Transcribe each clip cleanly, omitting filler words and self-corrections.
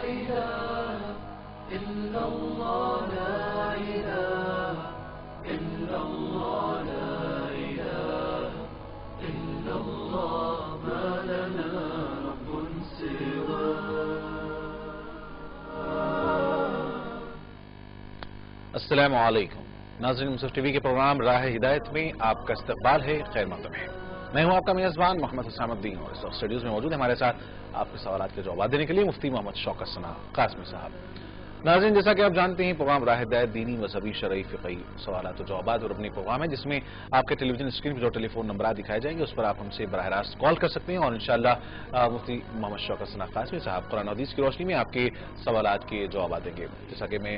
إله إلا الله لا إله إلا الله لا إله إلا الله ما لنا رب سواه. السلام علیکم ناظرین، منصف ٹی وی کے پروگرام راہ ہدایت میں آپ کا استقبال ہے، خیر مقدم ہے۔ میں ہوں آپ کا میزبان محمد حسام الدین، اور اس وقت اسٹوڈیوز میں موجود ہے ہمارے ساتھ آپ کے سوالات کے جوابات دینے کے لیے مفتی محمد شوکت ثنا قاسمی صاحب۔ ناظرین، جیسا کہ آپ جانتے ہیں پروگرام راہ ہدایت دینی، مذہبی، شرعی، فقہی سوالات و جوابات اور اپنی پروگرام ہے جس میں آپ کے ٹیلی ویژن اسکرین پر جو ٹیلی فون نمبرات دکھائے جائیں گے اس پر آپ ہم سے براہ راست کال کر سکتے ہیں، اور انشاءاللہ مفتی محمد شوکت ثنا قاسمی صاحب قرآن و حدیث کی روشنی میں آپ کے سوالات کے جوابات دیں گے۔ جیسا کہ میں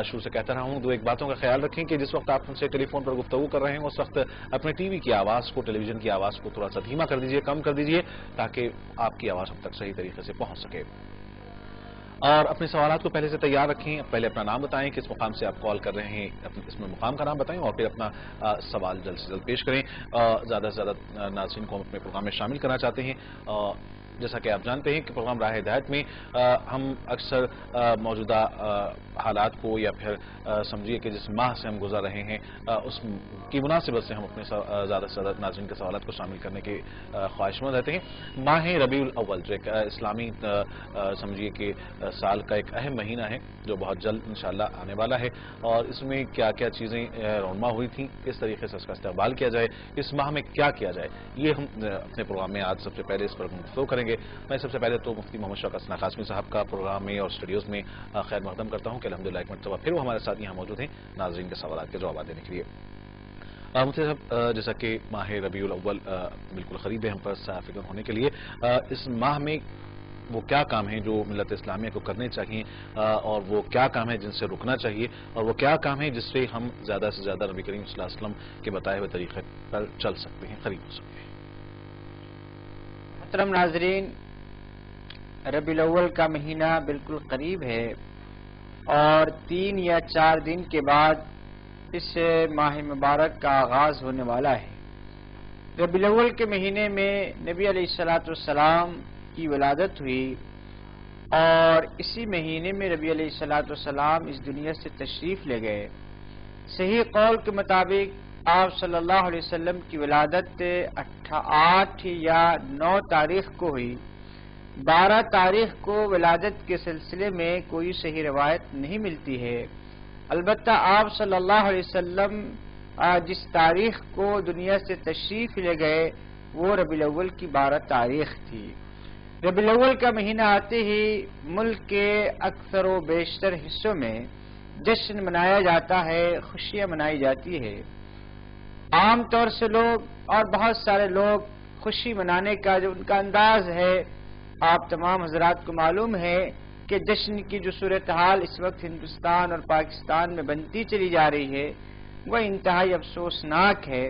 شروع سے کہتا رہا ہوں، دو ایک باتوں کا خیال رکھیں کہ جس وقت آپ ہم سے ٹیلی فون پر گفتگو کر رہے ہیں اس وقت اپنے ٹی وی کی آواز کو، ٹیلی ویژن کی آواز کو تھوڑا سا دھیما کر دیجئے، کم کر دیجئے، تاکہ آپ کی آواز ہم تک صحیح طریقے سے پہنچ سکے۔ اور اپنے سوالات کو پہلے سے تیار رکھیں، پہلے اپنا نام بتائیں، کس مقام سے آپ کال کر رہے ہیں، اس میں مقام کا نام بتائیں، اور پھر اپنا سوال جلد سے جلد پیش کریں۔ زیادہ سے زیادہ ناظرین کو ہم اپنے پروگرام میں شامل کرنا چاہتے ہیں۔ جیسا کہ آپ جانتے ہیں کہ پروگرام راہ ہدایت میں ہم اکثر موجودہ حالات کو یا پھر سمجھیے کہ جس ماہ سے ہم گزر رہے ہیں اس کی مناسبت سے ہم اپنے زیادہ سے زیادہ ناظرین کے سوالات کو شامل کرنے کے خواہش مند رہتے ہیں۔ ماہ ربیع الاول جو ایک اسلامی سمجھیے کہ سال کا ایک اہم مہینہ ہے جو بہت جلد انشاءاللہ آنے والا ہے، اور اس میں کیا کیا چیزیں رونما ہوئی تھیں، کس طریقے سے اس کا استقبال کیا جائے، اس ماہ میں کیا کیا جائے، یہ ہم اپنے پروگرام میں آج سب سے پہلے اس پر گفتگو کریں گے۔ میں سب سے پہلے تو مفتی محمد شوکت ثنا قاسمی صاحب کا پروگرام میں اور اسٹوڈیوز میں خیر مقدم کرتا ہوں کہ الحمدللہ ایک مرتبہ پھر وہ ہمارے ساتھ یہاں موجود ہیں ناظرین کے سوالات کے جوابات دینے کے لیے۔ مفتی صاحب، جیسا کہ ماہ ربیع الاول بالکل قریب ہے ہم پر فکر ہونے کے لیے، اس ماہ میں وہ کیا کام ہیں جو ملت اسلامیہ کو کرنے چاہیے، اور وہ کیا کام ہے جن سے رکنا چاہیے، اور وہ کیا کام ہے جس سے ہم زیادہ سے زیادہ نبی کریم صلی اللہ علیہ وسلم کے بتائے ہوئے طریقے پر چل سکتے ہیں، قریب ہو سکتے ہیں؟ محترم ناظرین، ربیع الاول کا مہینہ بالکل قریب ہے، اور 3 یا 4 دن کے بعد اس ماہ مبارک کا آغاز ہونے والا ہے۔ ربیع الاول کے مہینے میں نبی علیہ السلام کی ولادت ہوئی، اور اسی مہینے میں نبی علیہ السلام اس دنیا سے تشریف لے گئے۔ صحیح قول کے مطابق آپ صلی اللہ علیہ وسلم کی ولادت 8 یا 9 تاریخ کو ہوئی۔ 12 تاریخ کو ولادت کے سلسلے میں کوئی صحیح روایت نہیں ملتی ہے، البتہ آپ صلی اللہ علیہ وسلم جس تاریخ کو دنیا سے تشریف لے گئے وہ ربیع الاول کی 12 تاریخ تھی۔ ربیع الاول کا مہینہ آتے ہی ملک کے اکثر و بیشتر حصوں میں جشن منایا جاتا ہے، خوشیاں منائی جاتی ہے۔ عام طور سے لوگ اور بہت سارے لوگ خوشی منانے کا جو ان کا انداز ہے، آپ تمام حضرات کو معلوم ہے کہ جشن کی جو صورتحال اس وقت ہندوستان اور پاکستان میں بنتی چلی جا رہی ہے وہ انتہائی افسوسناک ہے،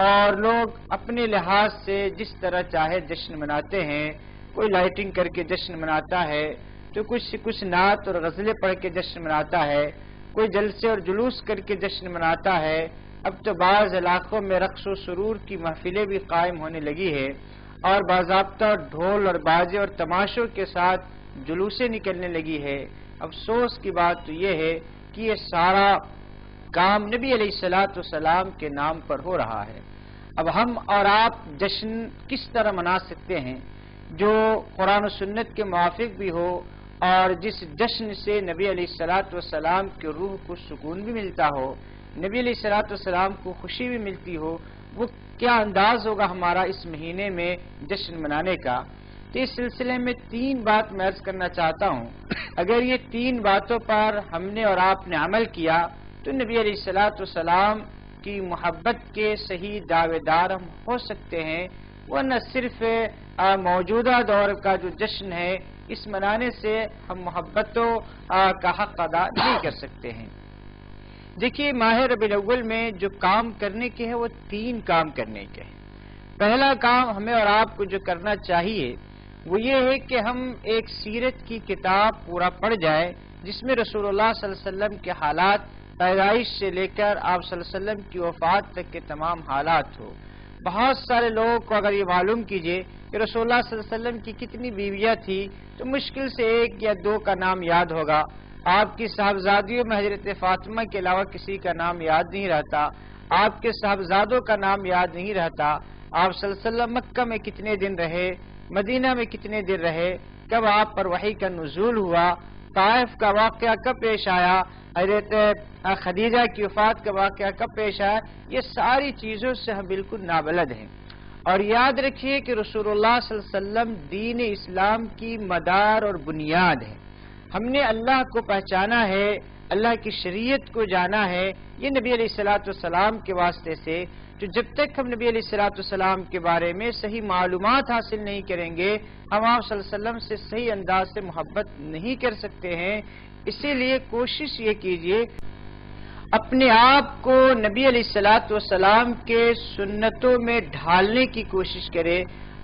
اور لوگ اپنے لحاظ سے جس طرح چاہے جشن مناتے ہیں۔ کوئی لائٹنگ کر کے جشن مناتا ہے، تو کچھ نعت اور غزلیں پڑھ کے جشن مناتا ہے، کوئی جلسے اور جلوس کر کے جشن مناتا ہے۔ اب تو بعض علاقوں میں رقص و سرور کی محفلیں بھی قائم ہونے لگی ہے، اور باضابطہ ڈھول اور بازے اور تماشوں کے ساتھ جلوسیں نکلنے لگی ہے۔ افسوس کی بات تو یہ ہے کہ یہ سارا کام نبی علیہ السلام کے نام پر ہو رہا ہے۔ اب ہم اور آپ جشن کس طرح منا سکتے ہیں جو قرآن و سنت کے موافق بھی ہو، اور جس جشن سے نبی علیہ السلام کی روح کو سکون بھی ملتا ہو، نبی علیہ السلام کو خوشی بھی ملتی ہو؟ وہ کیا انداز ہوگا ہمارا اس مہینے میں جشن منانے کا؟ تو اس سلسلے میں 3 بات میں عرض کرنا چاہتا ہوں۔ اگر یہ 3 باتوں پر ہم نے اور آپ نے عمل کیا تو نبی علیہ السلام کی محبت کے صحیح دعوے دار ہم ہو سکتے ہیں، ورنہ صرف موجودہ دور کا جو جشن ہے اس منانے سے ہم محبتوں کا حق ادا نہیں کر سکتے ہیں۔ دیکھیے، ماہ ربیع الاول میں جو کام کرنے کے ہیں وہ 3 کام کرنے کے ہیں۔ پہلا کام ہمیں اور آپ کو جو کرنا چاہیے وہ یہ ہے کہ ہم ایک سیرت کی کتاب پورا پڑھ جائے جس میں رسول اللہ صلی اللہ علیہ وسلم کے حالات، پیدائش سے لے کر آپ صلی اللہ علیہ وسلم کی وفات تک کے تمام حالات ہو۔ بہت سارے لوگوں کو اگر یہ معلوم کیجئے کہ رسول اللہ صلی اللہ علیہ وسلم کی کتنی بیویاں تھی تو مشکل سے 1 یا 2 کا نام یاد ہوگا. آپ کی صاحبزادیوں میں حضرت فاطمہ کے علاوہ کسی کا نام یاد نہیں رہتا. آپ کے صاحبزادوں کا نام یاد نہیں رہتا. آپ صلی اللہ علیہ وسلم مکہ میں کتنے دن رہے, مدینہ میں کتنے دن رہے, کب آپ پر وحی کا نزول ہوا, طائف کا واقعہ کب پیش آیا, حضرت خدیجہ کی وفات کا واقعہ کب پیش آیا, یہ ساری چیزوں سے ہم بالکل نابلد ہیں. اور یاد رکھیے کہ رسول اللہ صلی اللہ علیہ وسلم دین اسلام کی مدار اور بنیاد ہے. ہم نے اللہ کو پہچانا ہے, اللہ کی شریعت کو جانا ہے, یہ نبی علیہ الصلوۃ والسلام کے واسطے سے. تو جب تک ہم نبی علیہ الصلوۃ والسلام کے بارے میں صحیح معلومات حاصل نہیں کریں گے, ہم آپ صلی اللہ علیہ وسلم سے صحیح انداز سے محبت نہیں کر سکتے ہیں. اسی لیے کوشش یہ کیجیے اپنے آپ کو نبی علیہ الصلوۃ والسلام کے سنتوں میں ڈھالنے کی کوشش کرے.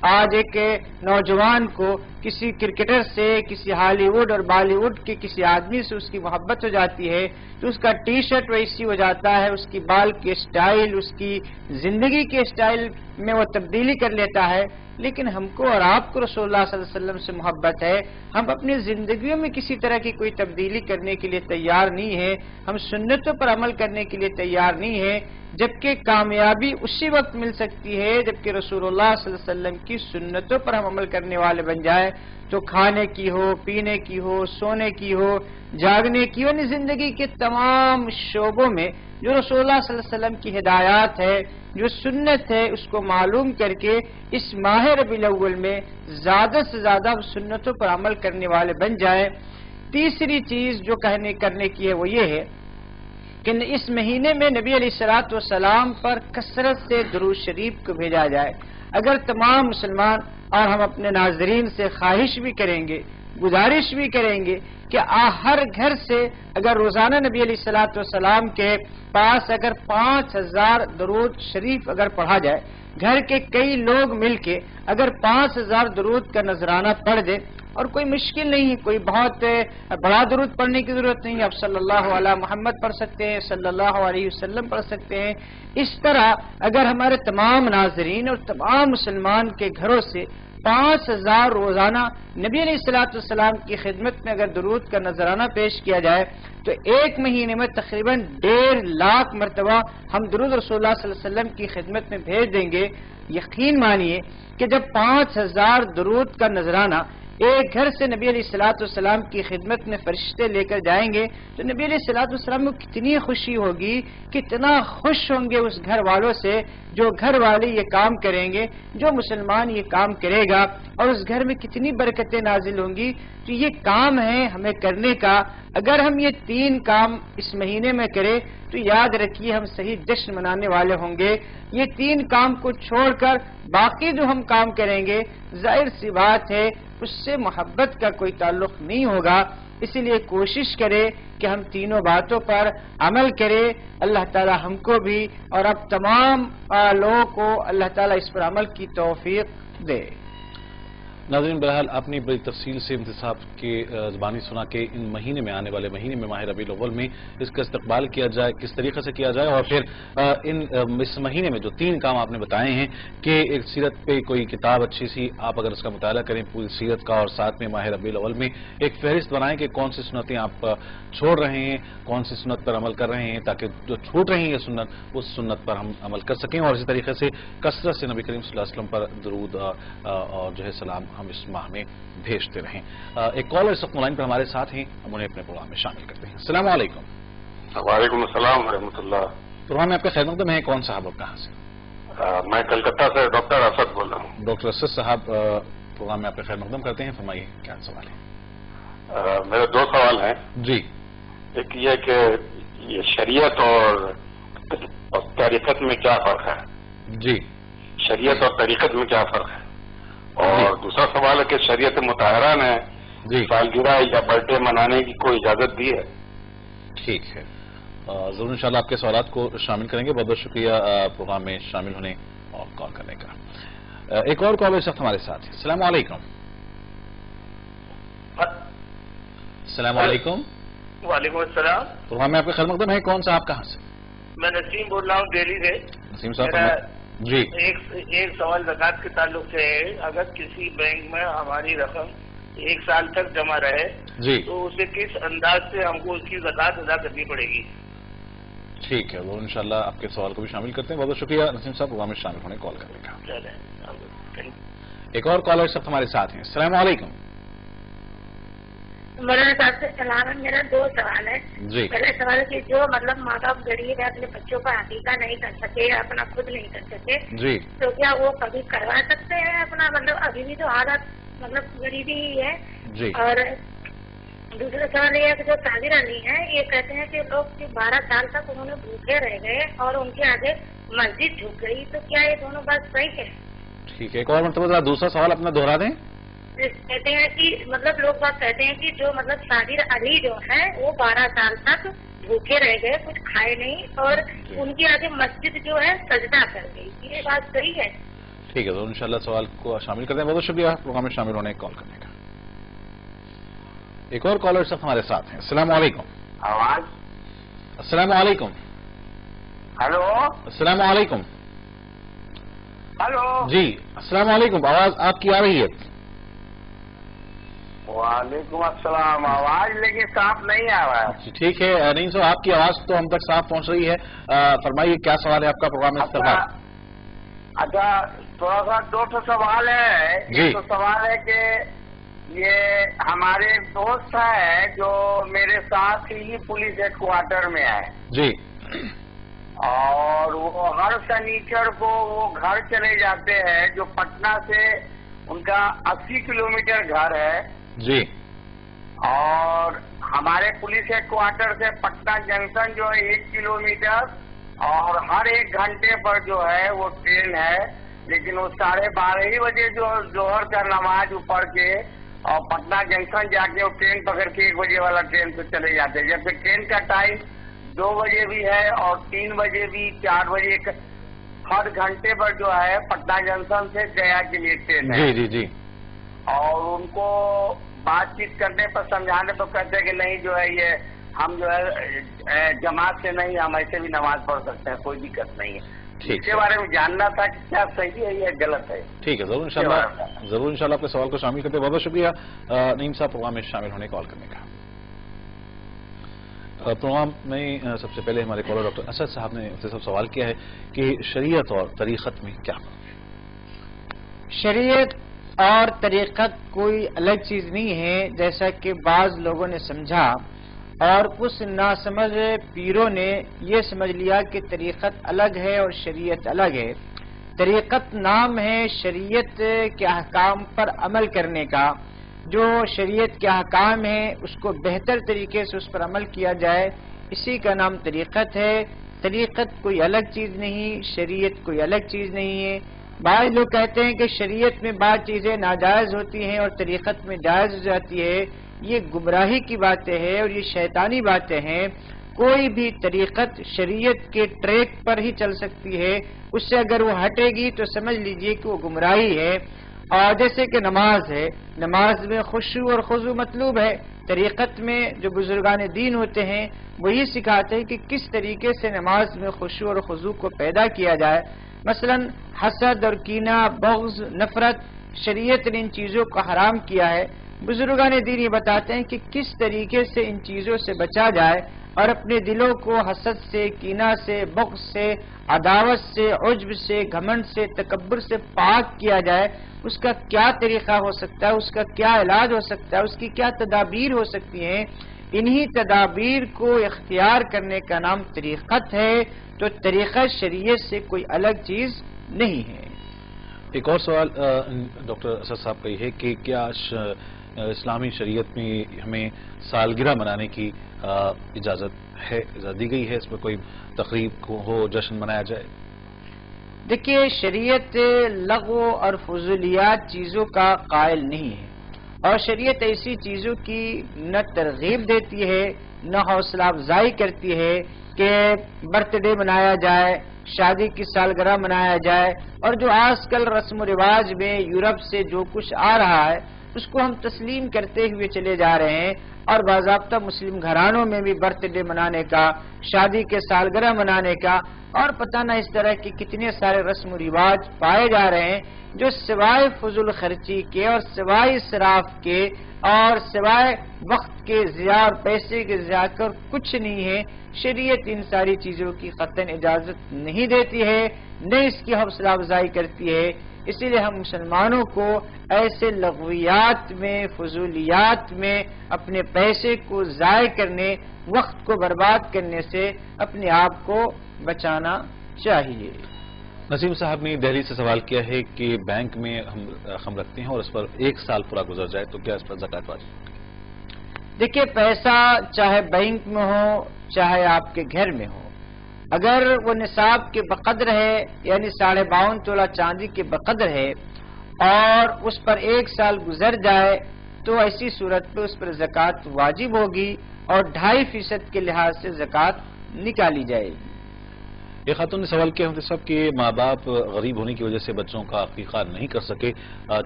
آج ایک نوجوان کو کسی کرکٹر سے, کسی ہالی ووڈ اور بالی ووڈ کے کسی آدمی سے اس کی محبت ہو جاتی ہے تو اس کا ٹی شرٹ ویسی ہو جاتا ہے, اس کی بال کے سٹائل, اس کی زندگی کے سٹائل میں وہ تبدیلی کر لیتا ہے. لیکن ہم کو اور آپ کو رسول اللہ صلی اللہ علیہ وسلم سے محبت ہے. ہم اپنی زندگیوں میں کسی طرح کی کوئی تبدیلی کرنے کے لیے تیار نہیں ہے, ہم سنتوں پر عمل کرنے کے لیے تیار نہیں ہے, جبکہ کامیابی اسی وقت مل سکتی ہے جبکہ رسول اللہ صلی اللہ علیہ وسلم کی سنتوں پر ہم عمل کرنے والے بن جائے. تو کھانے کی ہو, پینے کی ہو, سونے کی ہو, جاگنے کی ہو, یعنی زندگی کے تمام شعبوں میں جو رسول اللہ صلی اللہ علیہ وسلم کی ہدایات ہے, جو سنت ہے, اس کو معلوم کر کے اس ماہ ربیع الاول میں زیادہ سے زیادہ سنتوں پر عمل کرنے والے بن جائیں. تیسری چیز جو کرنے کی ہے وہ یہ ہے کہ اس مہینے میں نبی علیہ الصلوۃ والسلام پر کثرت سے درود شریف کو بھیجا جائے. اگر تمام مسلمان اور ہم اپنے ناظرین سے خواہش بھی کریں گے, گزارش بھی کریں گے کہ ہر گھر سے اگر روزانہ نبی علیہ الصلوۃ والسلام کے پاس اگر 5000 درود شریف اگر پڑھا جائے, گھر کے کئی لوگ مل کے اگر 5000 درود کا نذرانہ پڑھ دے, اور کوئی مشکل نہیں ہے, کوئی بہت بڑا درود پڑھنے کی ضرورت نہیں ہے, آپ صلی اللہ علیہ محمد پڑھ سکتے ہیں, صلی اللہ علیہ وسلم پڑھ سکتے ہیں. اس طرح اگر ہمارے تمام ناظرین اور تمام مسلمان کے گھروں سے 5000 روزانہ نبی علیہ الصلوۃ والسلام کی خدمت میں اگر درود کا نذرانہ پیش کیا جائے تو ایک مہینے میں تقریباً 1.5 لاکھ مرتبہ ہم درود رسول اللہ صلی اللہ علیہ وسلم کی خدمت میں بھیج دیں گے. یقین مانیے کہ جب 5000 درود کا نذرانہ ایک گھر سے نبی علیہ الصلوۃ والسلام کی خدمت میں فرشتے لے کر جائیں گے تو نبی علیہ الصلوۃ والسلام کو کتنی خوشی ہوگی, کتنا خوش ہوں گے اس گھر والوں سے جو گھر والے یہ کام کریں گے, جو مسلمان یہ کام کرے گا, اور اس گھر میں کتنی برکتیں نازل ہوں گی. تو یہ کام ہے ہمیں کرنے کا. اگر ہم یہ 3 کام اس مہینے میں کریں تو یاد رکھیے ہم صحیح جشن منانے والے ہوں گے. یہ 3 کام کو چھوڑ کر باقی جو ہم کام کریں گے ظاہر سی بات ہے اس سے محبت کا کوئی تعلق نہیں ہوگا. اسی لیے کوشش کرے کہ ہم تینوں باتوں پر عمل کرے. اللہ تعالی ہم کو بھی اور اب تمام لوگوں کو اللہ تعالی اس پر عمل کی توفیق دے. ناظرین بہرحال اپنی بڑی تفصیل سے مفتی صاحب کے زبانی سنا کہ ان مہینے میں آنے والے مہینے میں ماہ ربیع الاول میں اس کا استقبال کیا جائے, کس طریقے سے کیا جائے, اور پھر اس مہینے میں جو 3 کام آپ نے بتائے ہیں کہ ایک سیرت پہ کوئی کتاب اچھی سی آپ اگر اس کا مطالعہ کریں پوری سیرت کا, اور ساتھ میں ماہ ربیع الاول میں ایک فہرست بنائیں کہ کون سی سنتیں آپ چھوڑ رہے ہیں, کون سی سنت پر عمل کر رہے ہیں, تاکہ جو چھوٹ رہی ہیں سنت اس سنت پر ہم عمل کر سکیں, اور اسی طریقے سے کثرت سے نبی کریم صلی اللہ علیہ وسلم پر درود اور جو ہے سلام ہم اس ماہ میں بھیجتے رہیں. ایک کالر اس وقت لائن پر ہمارے ساتھ ہیں, ہم انہیں اپنے پروگرام میں شامل کرتے ہیں. السلام علیکم. وعلیکم السلام ورحمۃ اللہ. پروگرام میں آپ کے خیر مقدم ہیں, کون صاحب اور کہاں سے؟ میں کلکتہ سے ڈاکٹر اسد بول رہا ہوں. ڈاکٹر اسد صاحب پروگرام میں آپ کے خیر مقدم کرتے ہیں, فرمائیے کیا سوال ہے؟ میرے 2 سوال ہیں. جی. ایک یہ کہ یہ شریعت اور طریقت میں کیا فرق ہے؟ جی. شریعت اور طریقت میں کیا فرق ہے؟ اور دوسرا سوال ہے کہ شریعت مطہرہ نے سالگرہ یا برتھ ڈے منانے کی کوئی اجازت دی ہے؟ ٹھیک ہے, ضرور انشاءاللہ آپ کے سوالات کو شامل کریں گے. بہت بہت شکریہ پروگرام میں شامل ہونے اور کال کرنے کا. ایک اور کال اس وقت ہمارے ساتھ ہے. السلام علیکم. السلام علیکم. وعلیکم السلام. پروگرام میں آپ کے خیر مقدم ہے, کون صاحب کہاں سے؟ میں نسیم بول رہا ہوں دہلی سے. نسیم صاحب جی ایک سوال زکات کے تعلق سے ہے، اگر کسی بینک میں ہماری رقم 1 سال تک جمع رہے جی تو اسے کس انداز سے ہم کو اس کی زکات ادا کرنی پڑے گی؟ ٹھیک ہے، وہ انشاءاللہ آپ کے سوال کو بھی شامل کرتے ہیں. بہت بہت شکریہ نسیم صاحب پروگرام میں شامل ہونے کال کرنے کا. چلیں. ایک اور کالر سب ہمارے ساتھ ہیں. السلام علیکم. مولانا صاحب سے سلام ہے. میرا 2 سوال ہے. جی. پہلے سوال کہ جو مطلب ماں باپ غریب ہے، اپنے بچوں کا عقیقہ نہیں کر سکے، اپنا خود نہیں کر سکے، جی تو کیا وہ کبھی کروا سکتے ہیں اپنا؟ مطلب ابھی بھی تو حالت مطلب غریبی ہی ہے. جی اور دوسرا سوال یہ ہے کہ جو تاجر علی ہیں، یہ کہتے ہیں کہ لوگ 12 سال تک انہوں نے بھوکے رہ گئے اور ان کے آگے مسجد جھک گئی، تو کیا یہ دونوں بات صحیح ہے؟ ٹھیک ہے، ایک اور مرتبہ ذرا دوسرا سوال اپنا دوہرا دیں. کہتے ہیں کہ مطلب لوگ بات کہتے ہیں کہ جو مطلب تاجر علی جو ہے وہ 12 سال تک بھوکے رہ گئے، کچھ کھائے نہیں، اور ان کے آگے مسجد جو ہے سجدہ کر گئی، یہ بات صحیح ہے؟ ٹھیک ہے، تو انشاءاللہ سوال کو شامل کرتے ہیں. بہت بہت شکریہ پروگرام میں شامل ہونے کال کرنے کا. ایک اور کالر سب ہمارے ساتھ ہیں. السلام علیکم. آواز. السلام علیکم. ہلو. السلام علیکم. ہلو. جی السلام علیکم، آواز آپ کی آ رہی ہے. وعلیکم السلام. آواز لیکن صاف نہیں آ رہا ہے. ٹھیک ہے نہیں صاحب، آپ کی آواز تو ہم تک صاف پہنچ رہی ہے. فرمائیے کیا سوال ہے آپ کا پروگرام میں استقبال. اچھا تھوڑا سا 2 سوال ہے. جی. ایک تو سوال ہے کہ یہ ہمارے ایک دوست ہے جو میرے ساتھ ہی پولیس ہیڈ کوارٹر میں ہے. جی. اور وہ ہر شنیچر کو وہ گھر چلے جاتے ہیں جو پٹنہ سے ان کا 80 کلومیٹر گھر ہے. جی. اور ہمارے پولیس ہیڈ کوارٹر سے پٹنہ جنکشن جو ہے 1 کلومیٹر، اور ہر 1 گھنٹے پر جو ہے وہ ٹرین ہے، لیکن وہ 12:30 بجے جو ظہر کا نماز پڑھ کے اور پٹنہ جنکشن جا کے وہ ٹرین پکڑ کے 1 بجے والا ٹرین سے چلے جاتے ہیں، جبکہ ٹرین کا ٹائم 2 بجے بھی ہے اور 3 بجے بھی، 4 بجے. ہر گھنٹے پر جو ہے پٹنہ جنکشن سے گیا کے لیے ٹرین ہے. جی جی جی. اور ان کو بات چیت کرنے پر سمجھانے تو کہتے ہیں کہ نہیں جو ہے یہ ہم جو ہے جماعت سے نہیں، ہم ایسے بھی نماز پڑھ سکتے ہیں، کوئی دقت نہیں ہے. اس کے بارے میں جاننا تھا کہ کیا صحیح ہے یا غلط ہے. ٹھیک ہے، ضرور انشاءاللہ آپ کے سوال کو شامل کرتے ہیں. بہت بہت شکریہ نعیم صاحب پروگرام میں شامل ہونے کال کرنے کا. پروگرام میں سب سے پہلے ہمارے کالر ڈاکٹر اسد صاحب نے سے سوال کیا ہے کہ شریعت اور طریقت میں کیا فرق ہے؟ شریعت اور طریقت کوئی الگ چیز نہیں ہے، جیسا کہ بعض لوگوں نے سمجھا، اور کچھ ناسمجھ پیروں نے یہ سمجھ لیا کہ طریقت الگ ہے اور شریعت الگ ہے. طریقت نام ہے شریعت کے احکام پر عمل کرنے کا. جو شریعت کے احکام ہیں اس کو بہتر طریقے سے اس پر عمل کیا جائے، اسی کا نام طریقت ہے. طریقت کوئی الگ چیز نہیں، شریعت کوئی الگ چیز نہیں ہے. بعض لوگ کہتے ہیں کہ شریعت میں بعض چیزیں ناجائز ہوتی ہیں اور طریقت میں جائز ہو جاتی ہے. یہ گمراہی کی باتیں ہیں اور یہ شیطانی باتیں ہیں. کوئی بھی طریقت شریعت کے ٹریک پر ہی چل سکتی ہے، اس سے اگر وہ ہٹے گی تو سمجھ لیجئے کہ وہ گمراہی ہے. اور جیسے کہ نماز ہے، نماز میں خشوع اور خضوع مطلوب ہے. طریقت میں جو بزرگان دین ہوتے ہیں وہ یہ سکھاتے ہیں کہ کس طریقے سے نماز میں خشوع اور خضوع کو پیدا کیا جائے. مثلا حسد اور کینہ، بغض، نفرت، شریعت نے ان چیزوں کو حرام کیا ہے. بزرگان دین یہ بتاتے ہیں کہ کس طریقے سے ان چیزوں سے بچا جائے اور اپنے دلوں کو حسد سے، کینہ سے، بغض سے، عداوت سے، عجب سے، گھمنڈ سے، تکبر سے پاک کیا جائے. اس کا کیا طریقہ ہو سکتا ہے، اس کا کیا علاج ہو سکتا ہے، اس کی کیا تدابیر ہو سکتی ہیں. انہی تدابیر کو اختیار کرنے کا نام طریقت ہے. تو طریقت شریعت سے کوئی الگ چیز نہیں ہے. ایک اور سوال ڈاکٹر اسد صاحب کا یہ ہے کہ کیا اسلامی شریعت میں ہمیں سالگرہ منانے کی اجازت دی گئی ہے؟ اس میں کوئی تقریب ہو، جشن منایا جائے؟ دیکھیے شریعت لغو اور فضولیات چیزوں کا قائل نہیں ہے، اور شریعت ایسی چیزوں کی نہ ترغیب دیتی ہے نہ حوصلہ افزائی کرتی ہے کہ برتھ ڈے منایا جائے، شادی کی سالگرہ منایا جائے. اور جو آج کل رسم و رواج میں یورپ سے جو کچھ آ رہا ہے اس کو ہم تسلیم کرتے ہوئے چلے جا رہے ہیں. اور باضابطہ مسلم گھرانوں میں بھی برتھ ڈے منانے کا، شادی کے سالگرہ منانے کا اور پتہ نہ اس طرح کی کتنے سارے رسم و رواج پائے جا رہے ہیں جو سوائے فضول خرچی کے اور سوائے اسراف کے اور سوائے وقت کے ضیاع اور پیسے کے ضیاع کر کچھ نہیں ہے. شریعت ان ساری چیزوں کی قطعاً اجازت نہیں دیتی ہے، نہ اس کی حوصلہ افزائی کرتی ہے. اسی لیے ہم مسلمانوں کو ایسے لغویات میں، فضولیات میں اپنے پیسے کو ضائع کرنے، وقت کو برباد کرنے سے اپنے آپ کو بچانا چاہیے. نسیم صاحب نے دہلی سے سوال کیا ہے کہ بینک میں ہم رقم رکھتے ہیں اور اس پر 1 سال پورا گزر جائے تو کیا اس پر زکوٰۃ واجب ہوتی ہے؟ دیکھیے، پیسہ چاہے بینک میں ہو چاہے آپ کے گھر میں ہو، اگر وہ نصاب کے بقدر ہے یعنی 52.5 تولہ چاندی کے بقدر ہے اور اس پر 1 سال گزر جائے تو ایسی صورت پہ اس پر زکوٰۃ واجب ہوگی اور 2.5% کے لحاظ سے زکوٰۃ نکالی جائے گی. یہ خاتون نے سوال کیا مفتی صاحب کہ ماں باپ غریب ہونے کی وجہ سے بچوں کا عقیقہ نہیں کر سکے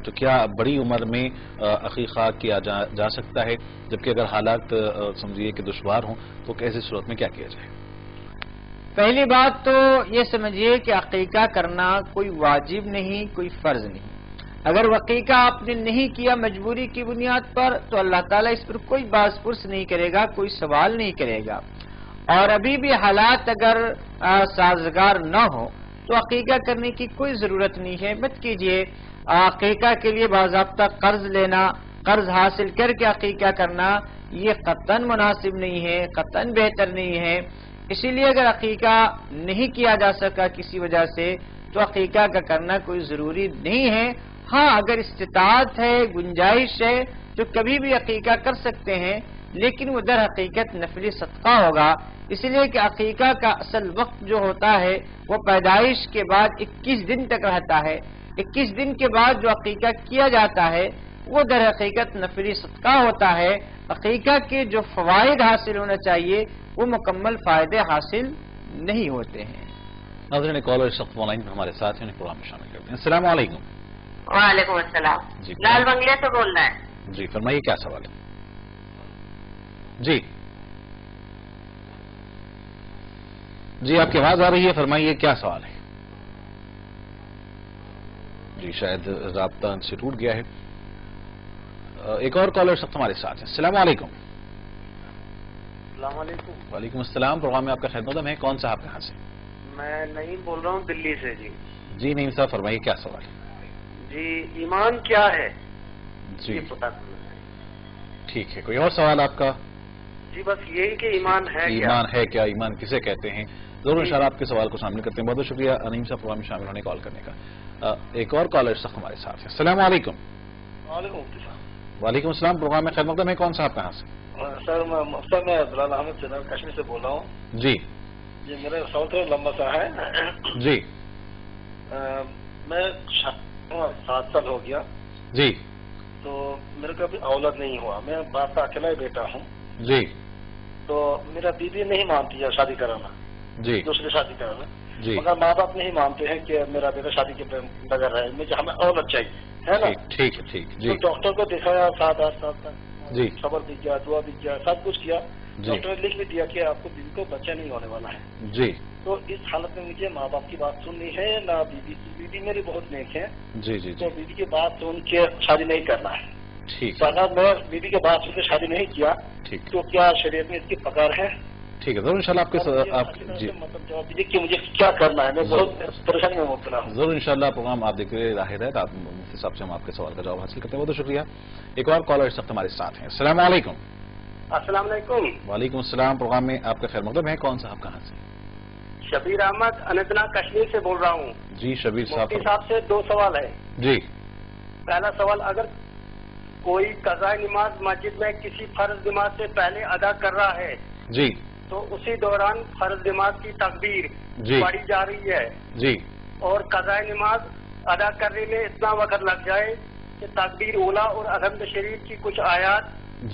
تو کیا بڑی عمر میں عقیقہ کیا جا سکتا ہے، جبکہ اگر حالات سمجھیے کہ دشوار ہوں تو ایسی صورت میں کیا کیا جائے؟ پہلی بات تو یہ سمجھیے کہ عقیقہ کرنا کوئی واجب نہیں، کوئی فرض نہیں. اگر عقیقہ آپ نے نہیں کیا مجبوری کی بنیاد پر تو اللہ تعالیٰ اس پر کوئی باز پرس نہیں کرے گا، کوئی سوال نہیں کرے گا. اور ابھی بھی حالات اگر سازگار نہ ہو تو عقیقہ کرنے کی کوئی ضرورت نہیں ہے، مت کیجیے. عقیقہ کے لیے باضابطہ قرض لینا، قرض حاصل کر کے عقیقہ کرنا یہ قطعاً مناسب نہیں ہے، قطعاً بہتر نہیں ہے. اسی لیے اگر عقیقہ نہیں کیا جا سکا کسی وجہ سے تو عقیقہ کا کرنا کوئی ضروری نہیں ہے. ہاں اگر استطاعت ہے، گنجائش ہے تو کبھی بھی عقیقہ کر سکتے ہیں، لیکن وہ در حقیقت نفلی صدقہ ہوگا. اس لیے کہ عقیقہ کا اصل وقت جو ہوتا ہے وہ پیدائش کے بعد 21 دن تک رہتا ہے. 21 دن کے بعد جو عقیقہ کیا جاتا ہے وہ در حقیقت نفلی صدقہ ہوتا ہے. عقیقہ کے جو فوائد حاصل ہونا چاہیے وہ مکمل فائدے حاصل نہیں ہوتے ہیں. ناظرین کالر اس وقت فون لائن پر ہمارے ساتھ ہیں، انہیں پروگرام میں شامل کرتے ہیں. السلام علیکم. وعلیکم السلام. جی لال بنگلے سے بول رہا ہے. جی فرمائیے کیا سوال ہے؟ جی آپ کی آواز آ رہی ہے، فرمائیے کیا سوال ہے؟ جی شاید رابطہ سے ٹوٹ گیا ہے. ایک اور کالر اس وقت ہمارے ساتھ ہیں. السلام علیکم. السلام علیکم. وعلیکم السلام. پروگرام میں آپ کا خیر مقدم ہے. کون صاحب کہاں سے؟ میں نعیم بول رہا ہوں دلی سے. جی نعیم صاحب فرمائیے کیا سوال ہے؟ جی ایمان کیا ہے؟ جی پتا کرنا ہے. ٹھیک ہے، کوئی اور سوال آپ کا؟ جی بس یہی کہ ایمان ہے کیا؟ ایمان ہے کیا، ایمان کسے کہتے ہیں؟ ضرور انشاءاللہ آپ کے سوال کو شامل کرتے ہیں. بہت بہت شکریہ نعیم صاحب پروگرام میں شامل ہونے کال کرنے کا. ایک اور کالر اس وقت ہمارے ساتھ ہے. السلام علیکم. وعلیکم السلام. پروگرام میں خیر مقدم ہے. کون صاحب کہاں سے؟ سر میں عبداللہ احمد جناب کشمیر سے بول رہا ہوں. جی جی میرا سوال تھوڑا لمبا سا ہے. جی میں 7 سال ہو گیا. جی تو میرے کو ابھی اولاد نہیں ہوا. میں باپ کا اکیلا ہی بیٹا ہوں. جی تو میرا بیوی نہیں مانتی ہے شادی کرانا. جی دوسری شادی کرانا. جی مگر ماں باپ نہیں مانتے ہیں کہ میرا بیٹا شادی کے بغیر رہے. مجھے ہمیں اولاد چاہیے ہے نا. ٹھیک ہے ٹھیک. جی تو ڈاکٹر کو دکھایا 7-8 سال تک. جی خبر بھی کیا، دعا بھی کیا، سب کچھ کیا. جی ڈاکٹر نے لکھ بھی دیا کہ آپ کو بیوی کو بچہ نہیں ہونے والا ہے. جی تو اس حالت میں مجھے ماں باپ کی بات سننی ہے نہ بیوی کی. بیوی میری بہت نیک ہے. جی جی تو بیوی کی بات سن کے شادی نہیں کرنا ہے. ٹھیک تو اگر میں بیوی کے بات سن کے شادی نہیں کیا ٹھیک تو کیا شریعت میں اس کی پکڑ ہے؟ ٹھیک ہے ضرور انشاءاللہ آپ کے جی مطلب جواب دیجیے کہ مجھے کیا کرنا ہے. میں بہت پریشانی میں مبتلا ہوں. ضرور انشاءاللہ پروگرام آپ دیکھ رہے راہ ہدایت. آپ مفتی صاحب سے ہم آپ کے سوال کا جواب حاصل کرتے ہیں. بہت شکریہ. ایک اور کالر اس وقت ہمارے ساتھ ہیں. السلام علیکم. السلام علیکم. وعلیکم السلام. پروگرام میں آپ کا خیر مقدم ہے. کون صاحب کہاں سے؟ شبیر احمد اننت ناگ کشمیر سے بول رہا ہوں. جی شبیر مفتی صاحب سے 2 سوال ہے. جی پہلا سوال، اگر کوئی قضاء نماز مسجد میں کسی فرض نماز سے پہلے ادا کر رہا ہے جی تو اسی دوران فرض نماز کی تکبیر پڑھی جا رہی ہے جی اور قضاء نماز ادا کرنے میں اتنا وقت لگ جائے کہ تکبیر اولا اور الحمد شریف کی کچھ آیات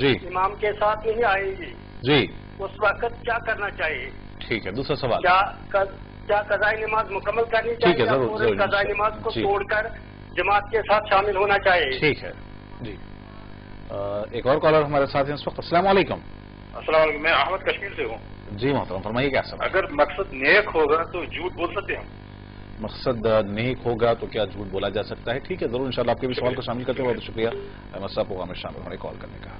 جی امام کے ساتھ نہیں آئے گی. جی اس وقت کیا کرنا چاہیے؟ ٹھیک ہے. دوسرا سوال، کیا قضاء نماز مکمل کرنی ٹھیک ہے چاہیے ضرور اور قضاء نماز کو جی چھوڑ کر جماعت کے ساتھ شامل ہونا چاہیے؟ ٹھیک ہے. جی ایک اور کالر ہمارے ساتھ ہیں اس وقت. السلام علیکم. السلام علیکم. میں احمد کشمیر سے ہوں. جی محترم فرمائیے کیا سوال. اگر مقصد نیک ہوگا تو جھوٹ بول سکتے ہیں؟ مقصد نیک ہوگا تو کیا جھوٹ بولا جا سکتا ہے؟ ٹھیک ہے ضرور انشاءاللہ آپ کے بھی سوال کو شامل کرتے ہیں. بہت شکریہ احمد صاحب پروگرام میں شامل ہونے کال کرنے کا.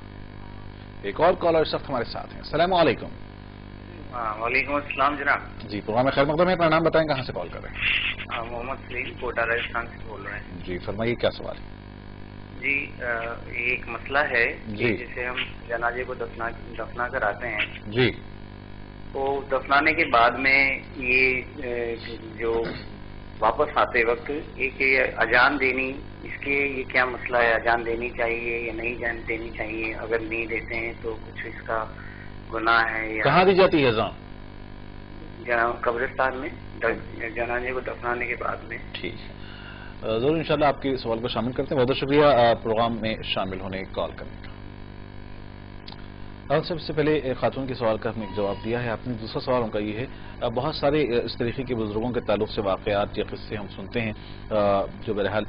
ایک اور کالر اس وقت ہمارے ساتھ ہیں. السلام علیکم. وعلیکم السلام جناب. جی پروگرام میں خیر مقدم ہے. اپنا نام بتائیں, کہاں سے کال کر رہے ہیں؟ محمد سلیم کوٹا راجستھان سے بول رہے ہیں. جی فرمائیے کیا سوال ہے. جی ایک مسئلہ ہے کہ جسے ہم جنازے کو دفنا کر آتے ہیں جی, تو دفنانے کے بعد میں یہ جو واپس آتے وقت ایک اذان دینی, اس کے یہ کیا مسئلہ ہے؟ اذان دینی چاہیے یا نہیں دینی چاہیے؟ اگر نہیں دیتے ہیں تو کچھ اس کا گناہ ہے یا کہاں دی جاتی ہے اذان؟ قبرستان میں جنازے کو دفنانے کے بعد میں. ٹھیک ہے ضرور انشاءاللہ آپ کے سوال کو شامل کرتے ہیں. بہت شکریہ پروگرام میں شامل ہونے کال کرنے کا. سب سے پہلے خاتون کے سوال کا ہم نے جواب دیا ہے. آپ نے دوسرا سوال ان کا یہ ہے, بہت سارے اس طریقے کے بزرگوں کے تعلق سے واقعات یا قصے ہم سنتے ہیں جو بہرحال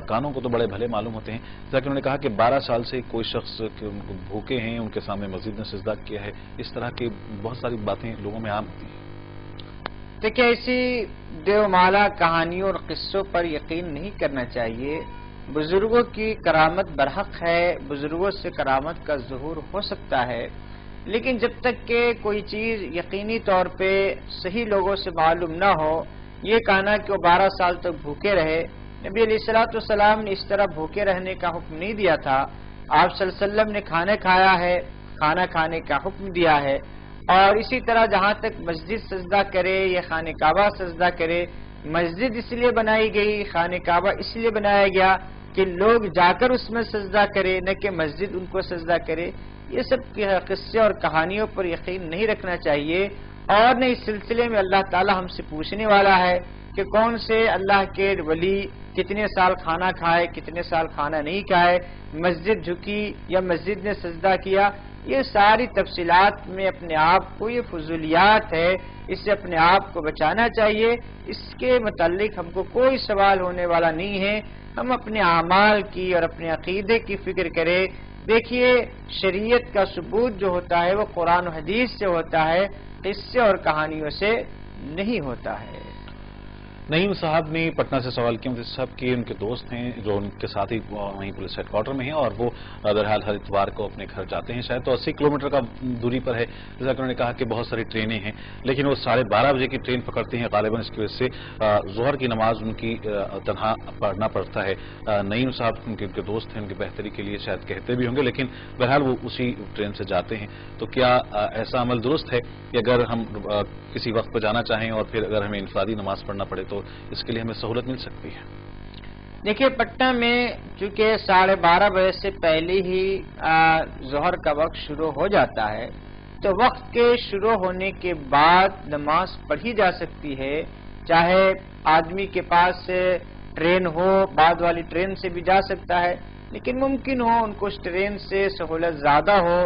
کانوں کو تو بڑے بھلے معلوم ہوتے ہیں. جیسا کہ انہوں نے کہا کہ 12 سال سے کوئی شخص ان کو بھوکے ہیں, ان کے سامنے مسجد نے سجدہ کیا ہے. اس طرح کی بہت ساری باتیں لوگوں میں عام ہوتی ہیں. دیکھیں ایسی دیومالا کہانیوں اور قصوں پر یقین نہیں کرنا چاہیے. بزرگوں کی کرامت برحق ہے, بزرگوں سے کرامت کا ظہور ہو سکتا ہے, لیکن جب تک کہ کوئی چیز یقینی طور پہ صحیح لوگوں سے معلوم نہ ہو. یہ کہنا کہ وہ 12 سال تک بھوکے رہے, نبی علیہ الصلوۃ والسلام نے اس طرح بھوکے رہنے کا حکم نہیں دیا تھا. آپ صلی اللہ علیہ وسلم نے کھانا کھایا ہے, کھانا کھانے کا حکم دیا ہے. اور اسی طرح جہاں تک مسجد سجدہ کرے یا خانہ کعبہ سجدہ کرے, مسجد اس لیے بنائی گئی, خانہ کعبہ اس لیے بنایا گیا کہ لوگ جا کر اس میں سجدہ کرے, نہ کہ مسجد ان کو سجدہ کرے. یہ سب قصے اور کہانیوں پر یقین نہیں رکھنا چاہیے. اور نہ اس سلسلے میں اللہ تعالی ہم سے پوچھنے والا ہے کہ کون سے اللہ کے ولی کتنے سال کھانا کھائے, کتنے سال کھانا نہیں کھائے, مسجد جھکی یا مسجد نے سجدہ کیا. یہ ساری تفصیلات میں اپنے آپ کو, یہ فضولیات ہے, اس سے اپنے آپ کو بچانا چاہیے. اس کے متعلق ہم کو کوئی سوال ہونے والا نہیں ہے. ہم اپنے اعمال کی اور اپنے عقیدے کی فکر کریں. دیکھیے شریعت کا ثبوت جو ہوتا ہے وہ قرآن و حدیث سے ہوتا ہے, قصے اور کہانیوں سے نہیں ہوتا ہے. نعیم صاحب نے پٹنہ سے سوال کیا. مفتی صاحب کے ان کے دوست ہیں جو ان کے ساتھ ہی وہیں پولیس ہیڈ کوارٹر میں ہیں, اور وہ بہرحال ہر اتوار کو اپنے گھر جاتے ہیں. شاید تو 80 کلومیٹر کا دوری پر ہے. جیسا کہ انہوں نے کہا کہ بہت ساری ٹرینیں ہیں, لیکن وہ 12:30 بجے کی ٹرین پکڑتے ہیں غالباً. اس کی وجہ سے ظہر کی نماز ان کی تنہا پڑھنا پڑتا ہے. نعیم صاحب ان کے دوست ہیں, ان کی بہتری کے لیے شاید کہتے بھی ہوں گے, لیکن بہرحال وہ اسی ٹرین سے جاتے ہیں. تو کیا ایسا عمل درست ہے کہ اگر ہم کسی وقت پہ جانا چاہیں اور پھر اگر ہمیں انفرادی نماز پڑھنا پڑے تو اس کے لیے ہمیں سہولت مل سکتی ہے؟ دیکھیے پٹنہ میں چونکہ 12:30 بجے سے پہلے ہی ظہر کا وقت شروع ہو جاتا ہے, تو وقت کے شروع ہونے کے بعد نماز پڑھی جا سکتی ہے. چاہے آدمی کے پاس ٹرین ہو, بعد والی ٹرین سے بھی جا سکتا ہے, لیکن ممکن ہو ان کو اس ٹرین سے سہولت زیادہ ہو,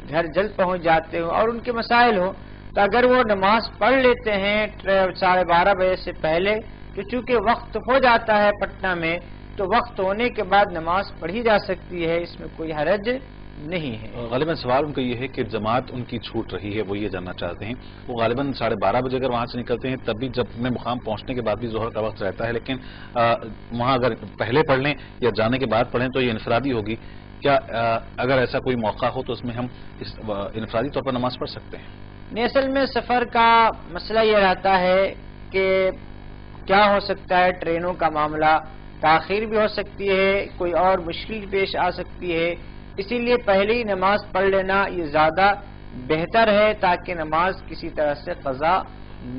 گھر جلد پہنچ جاتے ہو اور ان کے مسائل ہو, تو اگر وہ نماز پڑھ لیتے ہیں 12:30 بجے سے پہلے, تو چونکہ وقت ہو جاتا ہے پٹنہ میں, تو وقت ہونے کے بعد نماز پڑھی جا سکتی ہے, اس میں کوئی حرج نہیں ہے. غالباً سوال ان کا یہ ہے کہ جماعت ان کی چھوٹ رہی ہے, وہ یہ جاننا چاہتے ہیں. وہ غالباً 12:30 بجے اگر وہاں سے نکلتے ہیں تب بھی جب میں مقام پہنچنے کے بعد بھی ظہر کا وقت رہتا ہے, لیکن وہاں اگر پہلے پڑھ لیں یا جانے کے بعد پڑھیں تو یہ انفرادی ہوگی. کیا اگر ایسا کوئی موقع ہو تو اس میں ہم انفرادی طور پر نماز پڑھ سکتے ہیں؟ نہیں, اصل میں سفر کا مسئلہ یہ رہتا ہے کہ کیا ہو سکتا ہے, ٹرینوں کا معاملہ تاخیر بھی ہو سکتی ہے, کوئی اور مشکل پیش آ سکتی ہے. اسی لیے پہلے ہی نماز پڑھ لینا یہ زیادہ بہتر ہے تاکہ نماز کسی طرح سے قضا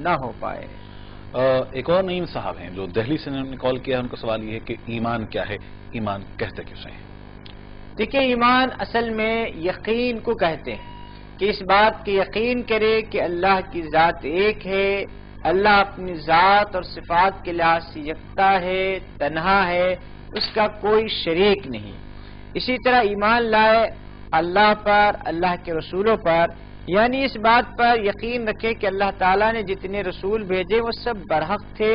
نہ ہو پائے. ایک اور نعیم صاحب ہیں جو دہلی سے انہوں نے کال کیا, ان کا سوال یہ ہے کہ ایمان کیا ہے, ایمان کہتے کسے ہیں؟ دیکھیں ایمان اصل میں یقین کو کہتے ہیں, کہ اس بات کی یقین کرے کہ اللہ کی ذات ایک ہے, اللہ اپنی ذات اور صفات کے لحاظ سے یکتا ہے, تنہا ہے, اس کا کوئی شریک نہیں. اسی طرح ایمان لائے اللہ پر, اللہ کے رسولوں پر, یعنی اس بات پر یقین رکھے کہ اللہ تعالیٰ نے جتنے رسول بھیجے وہ سب برحق تھے,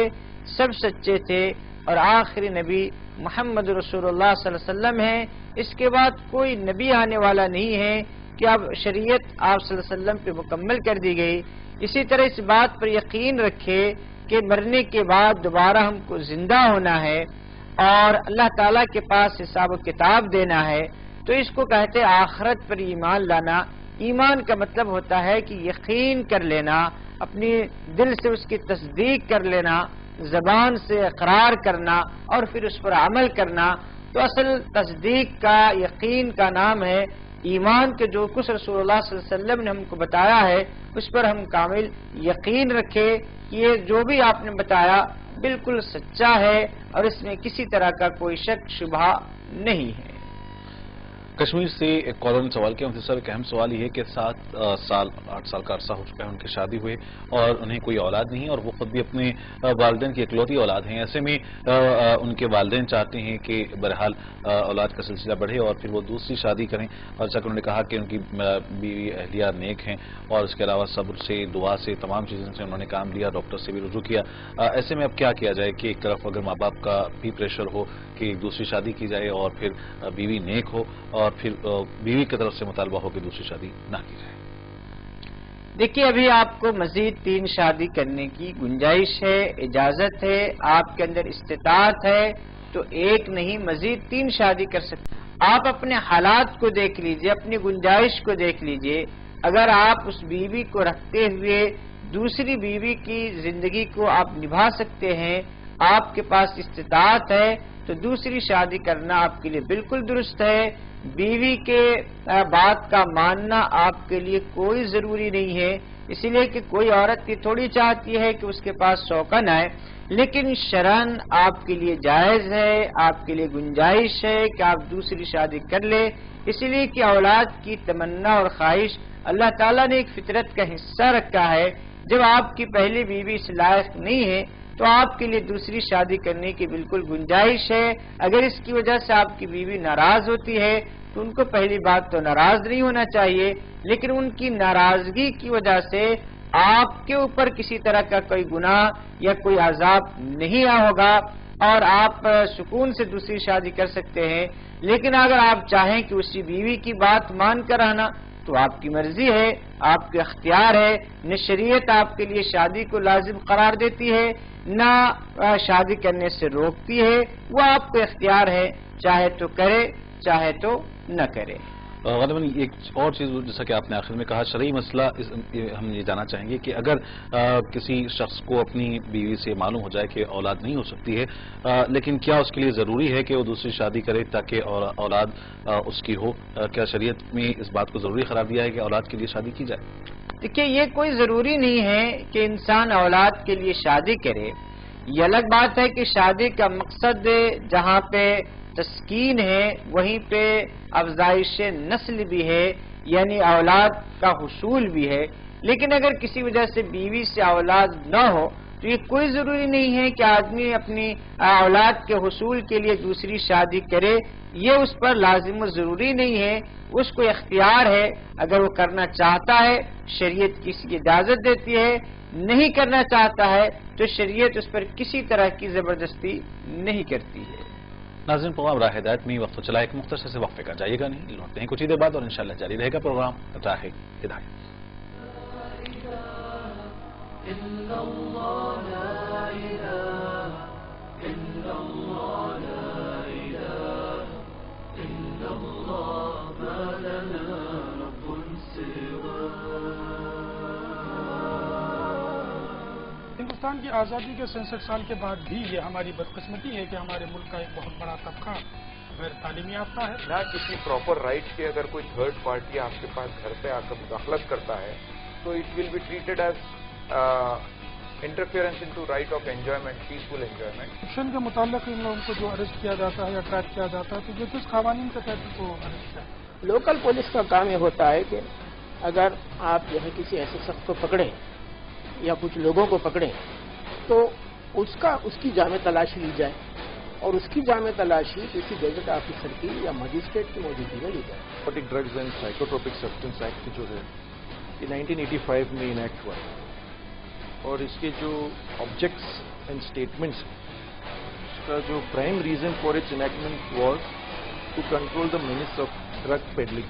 سب سچے تھے, اور آخری نبی محمد رسول اللہ صلی اللہ علیہ وسلم ہیں. اس کے بعد کوئی نبی آنے والا نہیں ہے کہ اب شریعت آپ صلی اللہ علیہ وسلم پہ مکمل کر دی گئی. اسی طرح اس بات پر یقین رکھے کہ مرنے کے بعد دوبارہ ہم کو زندہ ہونا ہے اور اللہ تعالیٰ کے پاس حساب و کتاب دینا ہے. تو اس کو کہتے آخرت پر ایمان لانا. ایمان کا مطلب ہوتا ہے کہ یقین کر لینا، اپنی دل سے اس کی تصدیق کر لینا، زبان سے اقرار کرنا اور پھر اس پر عمل کرنا. تو اصل تصدیق کا، یقین کا نام ہے ایمان کے. جو کچھ رسول اللہ صلی اللہ علیہ وسلم نے ہم کو بتایا ہے اس پر ہم کامل یقین رکھے کہ یہ جو بھی آپ نے بتایا بالکل سچا ہے اور اس میں کسی طرح کا کوئی شک شبہ نہیں ہے. کشمیر سے ایک کالر نے سوال کیا. سر ایک اہم سوال یہ ہے کہ 8 سال کا عرصہ ہو چکا ہے ان کی شادی ہوئے اور انہیں کوئی اولاد نہیں اور وہ خود بھی اپنے والدین کی اکلوتی اولاد ہیں. ایسے میں ان کے والدین چاہتے ہیں کہ بہرحال اولاد کا سلسلہ بڑھے اور پھر وہ دوسری شادی کریں. اور جیسا کہ انہوں نے کہا کہ ان کی بیوی اہلیہ نیک ہیں اور اس کے علاوہ صبر سے، دعا سے، تمام چیزوں سے انہوں نے کام لیا، ڈاکٹر سے بھی رجوع کیا. ایسے میں اب کیا کیا جائے کہ ایک طرف اگر ماں باپ کا بھی پریشر ہو کہ دوسری شادی کی جائے اور پھر بیوی نیک ہو اور پھر بیوی کی طرف سے مطالبہ ہو کہ دوسری شادی نہ کی جائے. دیکھیے ابھی آپ کو مزید 3 شادی کرنے کی گنجائش ہے، اجازت ہے، آپ کے اندر استطاعت ہے تو ایک نہیں مزید 3 شادی کر سکتے. آپ اپنے حالات کو دیکھ لیجئے، اپنی گنجائش کو دیکھ لیجئے. اگر آپ اس بیوی کو رکھتے ہوئے دوسری بیوی کی زندگی کو آپ نبھا سکتے ہیں، آپ کے پاس استطاعت ہے تو دوسری شادی کرنا آپ کے لیے بالکل درست ہے. بیوی کے بات کا ماننا آپ کے لیے کوئی ضروری نہیں ہے، اسی لیے کہ کوئی عورت یہ تھوڑی چاہتی ہے کہ اس کے پاس شوقن آئے، لیکن شرعاً آپ کے لیے جائز ہے، آپ کے لیے گنجائش ہے کہ آپ دوسری شادی کر لیں. اسی لیے کہ اولاد کی تمنا اور خواہش اللہ تعالیٰ نے ایک فطرت کا حصہ رکھا ہے. جب آپ کی پہلی بیوی اس لائق نہیں ہے تو آپ کے لیے دوسری شادی کرنے کی بالکل گنجائش ہے. اگر اس کی وجہ سے آپ کی بیوی ناراض ہوتی ہے تو ان کو پہلی بات تو ناراض نہیں ہونا چاہیے، لیکن ان کی ناراضگی کی وجہ سے آپ کے اوپر کسی طرح کا کوئی گناہ یا کوئی عذاب نہیں ہوگا اور آپ سکون سے دوسری شادی کر سکتے ہیں. لیکن اگر آپ چاہیں کہ اسی بیوی کی بات مان کر رہنا تو آپ کی مرضی ہے، آپ کے اختیار ہے. نہ شریعت آپ کے لیے شادی کو لازم قرار دیتی ہے نہ شادی کرنے سے روکتی ہے، وہ آپ کو اختیار ہے، چاہے تو کرے چاہے تو نہ کرے. غالباً ایک اور چیز جیسا کہ آپ نے آخر میں کہا، شرعی مسئلہ ہم یہ جاننا چاہیں گے کہ اگر کسی شخص کو اپنی بیوی سے معلوم ہو جائے کہ اولاد نہیں ہو سکتی ہے، لیکن کیا اس کے لیے ضروری ہے کہ وہ دوسری شادی کرے تاکہ اولاد اس کی ہو؟ کیا شریعت میں اس بات کو ضروری قرار دیا ہے کہ اولاد کے لیے شادی کی جائے؟ دیکھیے یہ کوئی ضروری نہیں ہے کہ انسان اولاد کے لیے شادی کرے. یہ الگ بات ہے کہ شادی کا مقصد جہاں پہ تسکین ہے وہیں پہ افزائش نسل بھی ہے، یعنی اولاد کا حصول بھی ہے. لیکن اگر کسی وجہ سے بیوی سے اولاد نہ ہو تو یہ کوئی ضروری نہیں ہے کہ آدمی اپنی اولاد کے حصول کے لیے دوسری شادی کرے. یہ اس پر لازم و ضروری نہیں ہے، اس کو اختیار ہے. اگر وہ کرنا چاہتا ہے شریعت کسی کی اجازت دیتی ہے، نہیں کرنا چاہتا ہے تو شریعت اس پر کسی طرح کی زبردستی نہیں کرتی ہے. ناظرین پروگرام راہ ہدایت میں وقت چلا، ایک مختصر سے وقفے کا جائیے گا نہیں، لوٹتے ہیں کچھ ہی دیر بعد اور انشاءاللہ جاری رہے گا پروگرام راہ ہدایت. ہندوستان کی آزادی کے 66 سال کے بعد بھی یہ ہماری بدقسمتی ہے کہ ہمارے ملک کا ایک بہت بڑا طبقہ غیر تعلیمی یافتہ ہے. نہ کسی پراپر رائٹ کے اگر کوئی تھرڈ پارٹی آپ کے پاس گھر پہ آ کر مداخلت کرتا ہے تو it will be treated as interference into right of enjoyment, peaceful enjoyment. Corruption کے متعلق ان لوگوں کو جو اریسٹ کیا جاتا ہے یا ٹریک کیا جاتا ہے تو یہ کس قوانین کے تحت کو اریسٹ کیا؟ لوکل پولیس کا کام یہ ہوتا ہے کہ اگر آپ جو ہے کسی ایسے شخص کو پکڑیں یا کچھ لوگوں کو پکڑیں تو اس کی جامع تلاشی لی جائے اور اس کی جامع تلاشی کسی گیزٹ آفیسر کی یا مجسٹریٹ کی موجودگی میں لی جائے. Narcotic drugs and psychotropic substance act جو ہے یہ 1985 میں انیکٹ ہوا ہے اور اس کے جو آبجیکٹس اینڈ اسٹیٹمنٹس اس کا جو prime reason for its enactment was to control the menace of drug peddling.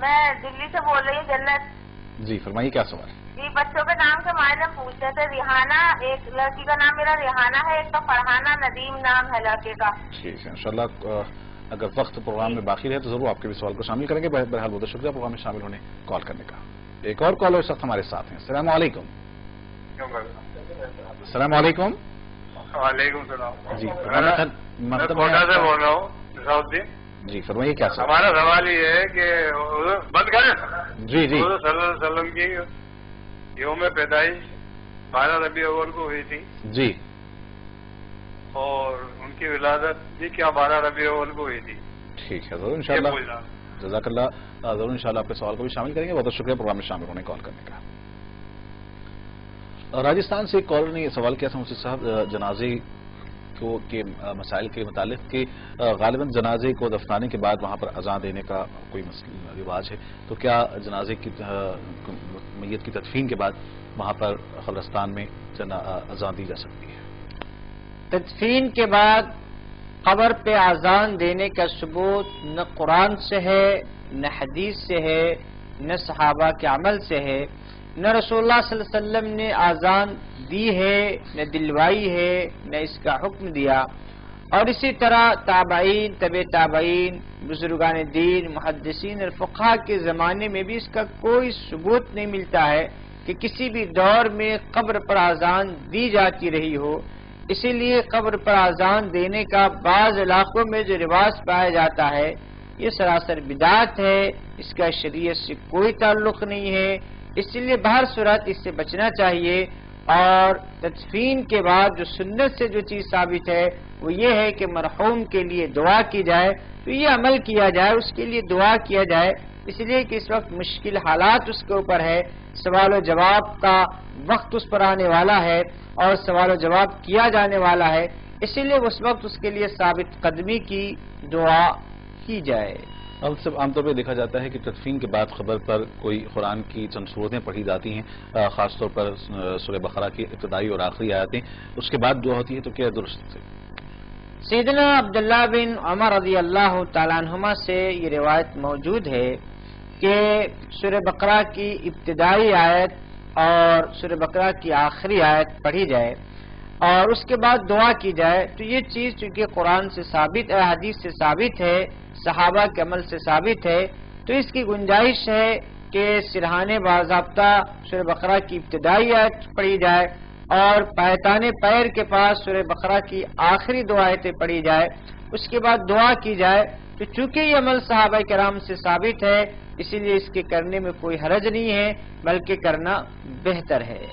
میں دلی سے بول رہی ہوں جنت. جی فرمائیے کیا سوال ہے؟ جی بچوں کے نام کے بارے میں پوچھتے تھے. ریحانہ، ایک لڑکی کا نام میرا ریحانہ ہے، ایک کا فرحانہ ندیم نام ہے لڑکے کا. ٹھیک ہے انشاءاللہ اگر وقت پروگرام میں باقی رہے تو ضرور آپ کے بھی سوال کو شامل کریں گے. بہرحال بہت شکریہ پروگرام میں شامل ہونے کال کرنے کا. ایک اور کال اس وقت ہمارے ساتھ ہیں. السلام علیکم. السلام علیکم. وعلیکم السلام. جی میں کوٹا سے بول رہا ہوں نظام الدین. جی فرمائیے کیا سوال. ہمارا سوال یہ ہے کہ بند کریں. جی جی حضور صلی اللہ علیہ وسلم کی یوم پیدائش 12 ربیع الاول کو ہوئی تھی. جی. اور ان کی ولادت بھی کیا 12 ربیع الاول کو ہوئی تھی. ٹھیک ہے ضرور انشاءاللہ. جزاک اللہ. ضرور انشاءاللہ آپ کے سوال کو بھی شامل کریں گے. بہت شکریہ پروگرام میں شامل ہونے کال کرنے کا. راجستھان سے ایک کالر نے یہ سوال کیا تھا مجھ سے صاحب جنازے کے مسائل کے متعلق کہ غالباً جنازے کو دفنانے کے بعد وہاں پر اذان دینے کا کوئی رواج ہے تو کیا جنازے کی میت کی تدفین کے بعد وہاں پر قبرستان میں اذان دی جا سکتی ہے؟ تدفین کے بعد قبر پہ اذان دینے کا ثبوت نہ قرآن سے ہے، نہ حدیث سے ہے، نہ صحابہ کے عمل سے ہے، نہ رسول اللہ صلی اللہ علیہ وسلم نے اذان دی ہے، نہ دلوائی ہے، نہ اس کا حکم دیا. اور اسی طرح تابعین، طبع تابعین، بزرگان دین، محدثین اور فقہا کے زمانے میں بھی اس کا کوئی ثبوت نہیں ملتا ہے کہ کسی بھی دور میں قبر پر اذان دی جاتی رہی ہو. اسی لیے قبر پر اذان دینے کا بعض علاقوں میں جو رواج پایا جاتا ہے یہ سراسر بدعت ہے، اس کا شریعت سے کوئی تعلق نہیں ہے. اس لیے بہر صورت اس سے بچنا چاہیے. اور تدفین کے بعد جو سنت سے جو چیز ثابت ہے وہ یہ ہے کہ مرحوم کے لیے دعا کی جائے، تو یہ عمل کیا جائے، اس کے لیے دعا کیا جائے. اس لیے کہ اس وقت مشکل حالات اس کے اوپر ہے، سوال و جواب کا وقت اس پر آنے والا ہے اور سوال و جواب کیا جانے والا ہے. اسی لیے اس وقت اس کے لیے ثابت قدمی کی دعا کی جائے. اب سب عام طور پہ دیکھا جاتا ہے کہ تدفین کے بعد قبر پر کوئی قرآن کی چند صورتیں پڑھی جاتی ہیں، خاص طور پر سورہ بقرہ کی ابتدائی اور آخری آیتیں، اس کے بعد دعا ہوتی ہے، تو کیا درست ہے؟ سیدنا عبداللہ بن عمر رضی اللہ تعالیٰ عنہما سے یہ روایت موجود ہے کہ سورہ بقرہ کی ابتدائی آیت اور سورہ بقرہ کی آخری آیت پڑھی جائے اور اس کے بعد دعا کی جائے. تو یہ چیز چونکہ قرآن سے ثابت ہے، حدیث سے ثابت ہے، صحابہ کے عمل سے ثابت ہے، تو اس کی گنجائش ہے کہ سرحان باضابطہ سورہ بقرہ کی ابتدائی آیت پڑھی جائے اور پایتان پیر کے پاس سورہ بقرہ کی آخری دو آیتیں پڑھی جائے، اس کے بعد دعا کی جائے. تو چونکہ یہ عمل صحابہ کرام سے ثابت ہے اسی لیے اس کے کرنے میں کوئی حرج نہیں ہے، بلکہ کرنا بہتر ہے.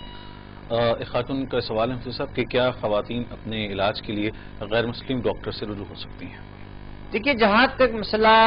ایک خاتون کا سوال ہے صاحب کہ کیا خواتین اپنے علاج کے لیے غیر مسلم ڈاکٹر سے رجوع ہو سکتی ہیں؟ دیکھیے جہاں تک مسئلہ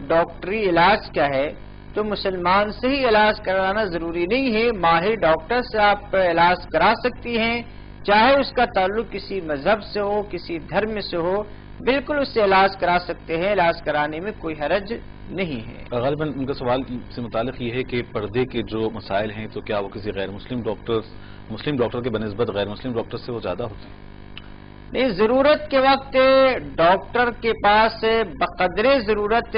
ڈاکٹری علاج کا ہے تو مسلمان سے ہی علاج کرانا ضروری نہیں ہے. ماہر ڈاکٹر سے آپ علاج کرا سکتی ہیں، چاہے اس کا تعلق کسی مذہب سے ہو، کسی دھرم سے ہو، بالکل اس سے علاج کرا سکتے ہیں. علاج کرانے میں کوئی حرج نہیں ہے. غالباً ان کا سوال سے متعلق یہ ہے کہ پردے کے جو مسائل ہیں تو کیا وہ کسی غیر مسلم ڈاکٹر کے بنسبت غیر مسلم ڈاکٹر سے وہ زیادہ ہوتے ہیں؟ نہیں، ضرورت کے وقت ڈاکٹر کے پاس بقدر ضرورت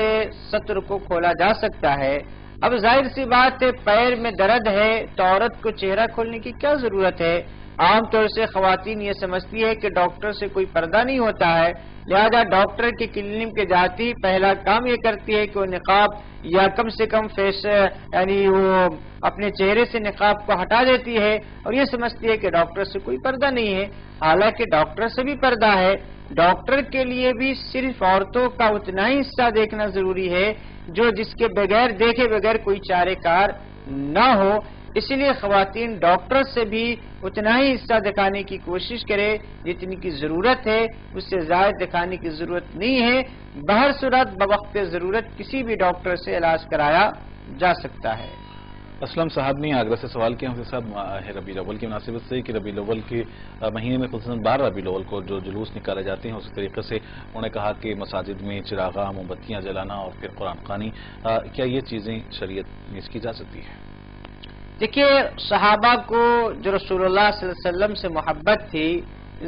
سطر کو کھولا جا سکتا ہے. اب ظاہر سی بات ہے پیر میں درد ہے تو عورت کو چہرہ کھولنے کی کیا ضرورت ہے؟ عام طور سے خواتین یہ سمجھتی ہے کہ ڈاکٹر سے کوئی پردہ نہیں ہوتا ہے، لہذا ڈاکٹر کی کلینک کے جاتی ہی پہلا کام یہ کرتی ہے کہ وہ نقاب یا کم سے کم فیس یعنی وہ اپنے چہرے سے نقاب کو ہٹا دیتی ہے اور یہ سمجھتی ہے کہ ڈاکٹر سے کوئی پردہ نہیں ہے. حالانکہ ڈاکٹر سے بھی پردہ ہے. ڈاکٹر کے لیے بھی صرف عورتوں کا اتنا ہی حصہ دیکھنا ضروری ہے جو جس کے بغیر دیکھے بغیر کوئی چارے کار نہ ہو. اسی لیے خواتین ڈاکٹر سے بھی اتنا ہی حصہ دکھانے کی کوشش کرے جتنی کی ضرورت ہے، اس سے زائد دکھانے کی ضرورت نہیں ہے. بہر صورت بوقت ضرورت کسی بھی ڈاکٹر سے علاج کرایا جا سکتا ہے. اسلم صاحب نے آگرہ سے سوال کیا صاحب ربیع الاول کی مناسبت سے کہ ربیع الاول کے مہینے میں خصوصاً 12 ربیع الاول کو جو جلوس نکالے جاتے ہیں اسی طریقے سے انہوں نے کہا کہ مساجد میں چراغاں، موم بتیاں جلانا اور پھر قرآن خوانی، کیا یہ چیزیں شریعت میں اس کی جا سکتی ہے؟ دیکھیے صحابہ کو جو رسول اللہ صلی اللہ علیہ وسلم سے محبت تھی،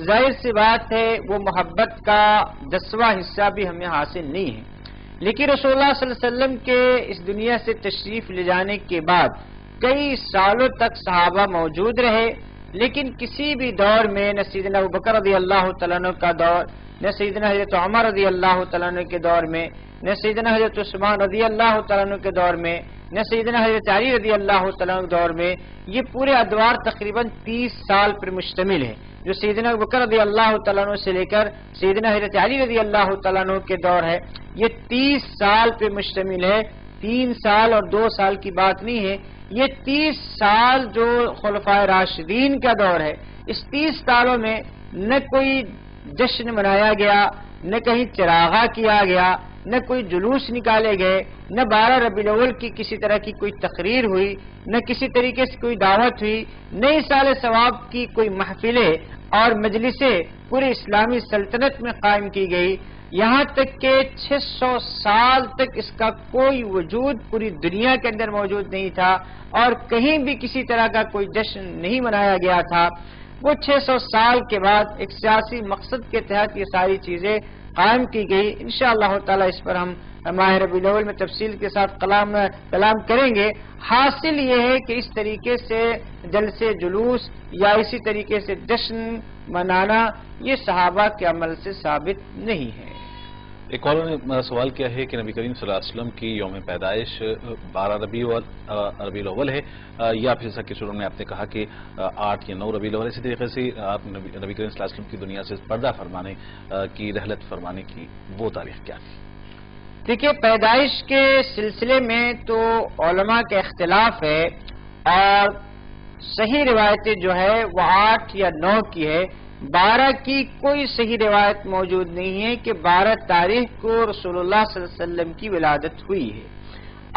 ظاہر سی بات ہے وہ محبت کا 10واں حصہ بھی ہمیں حاصل نہیں ہے. لیکن رسول اللہ صلی اللہ علیہ وسلم کے اس دنیا سے تشریف لے جانے کے بعد کئی سالوں تک صحابہ موجود رہے، لیکن کسی بھی دور میں نہ سیدنا ابوبکر رضی اللہ تعالیٰ عنہ کا دور، نہ سیدنا حضرت عمر رضی اللہ تعالیٰ عنہ کے دور میں، نہ سیدنا حضرت عثمان رضی اللہ تعالیٰ عنہ کے دور میں، نہ سیدنا حضرت علی رضی اللہ تعالیٰ عنہ کے دور میں، یہ پورے ادوار تقریباً 30 سال پر مشتمل ہے۔ جو سیدنا ابوبکر رضی اللہ تعالیٰ عنہ سے لے کر سیدنا حضرت علی رضی اللہ تعالیٰ عنہ کے دور ہے، یہ 30 سال پہ مشتمل ہے۔ 3 سال اور 2 سال کی بات نہیں ہے، یہ 30 سال جو خلفائے راشدین کا دور ہے، اس 30 سالوں میں نہ کوئی جشن منایا گیا، نہ کہیں چراغاں کیا گیا، نہ کوئی جلوس نکالے گئے، نہ 12 ربیع الاول کی کسی طرح کی کوئی تقریر ہوئی، نہ کسی طریقے سے کوئی دعوت ہوئی، نہ ایصال ثواب کی کوئی محفلیں اور مجلسیں پوری اسلامی سلطنت میں قائم کی گئی، یہاں تک کہ 600 سال تک اس کا کوئی وجود پوری دنیا کے اندر موجود نہیں تھا اور کہیں بھی کسی طرح کا کوئی جشن نہیں منایا گیا تھا۔ وہ 600 سال کے بعد ایک سیاسی مقصد کے تحت یہ ساری چیزیں قائم کی گئی۔ انشاءاللہ تعالی اس پر ہم ماہ ربیع الاول میں تفصیل کے ساتھ کلام کریں گے۔ حاصل یہ ہے کہ اس طریقے سے جلسے جلوس یا اسی طریقے سے جشن منانا یہ صحابہ کے عمل سے ثابت نہیں ہے۔ ایک کالر نے سوال کیا ہے کہ نبی کریم صلی اللہ علیہ وسلم کی یوم پیدائش 12 ربیع الاول ہے، یا پھر جیسا کہ شروع میں آپ نے کہا کہ 8 یا 9 ربیع الاول، اسی طریقے سے آپ نبی کریم صلی اللہ علیہ وسلم کی دنیا سے پردہ فرمانے کی رحلت فرمانے کی وہ تاریخ کیا تھی؟ دیکھیے، پیدائش کے سلسلے میں تو علماء کا اختلاف ہے اور صحیح روایتیں جو ہے وہ 8 یا 9 کی ہے۔ 12 کی کوئی صحیح روایت موجود نہیں ہے کہ 12 تاریخ کو رسول اللہ صلی اللہ علیہ وسلم کی ولادت ہوئی ہے۔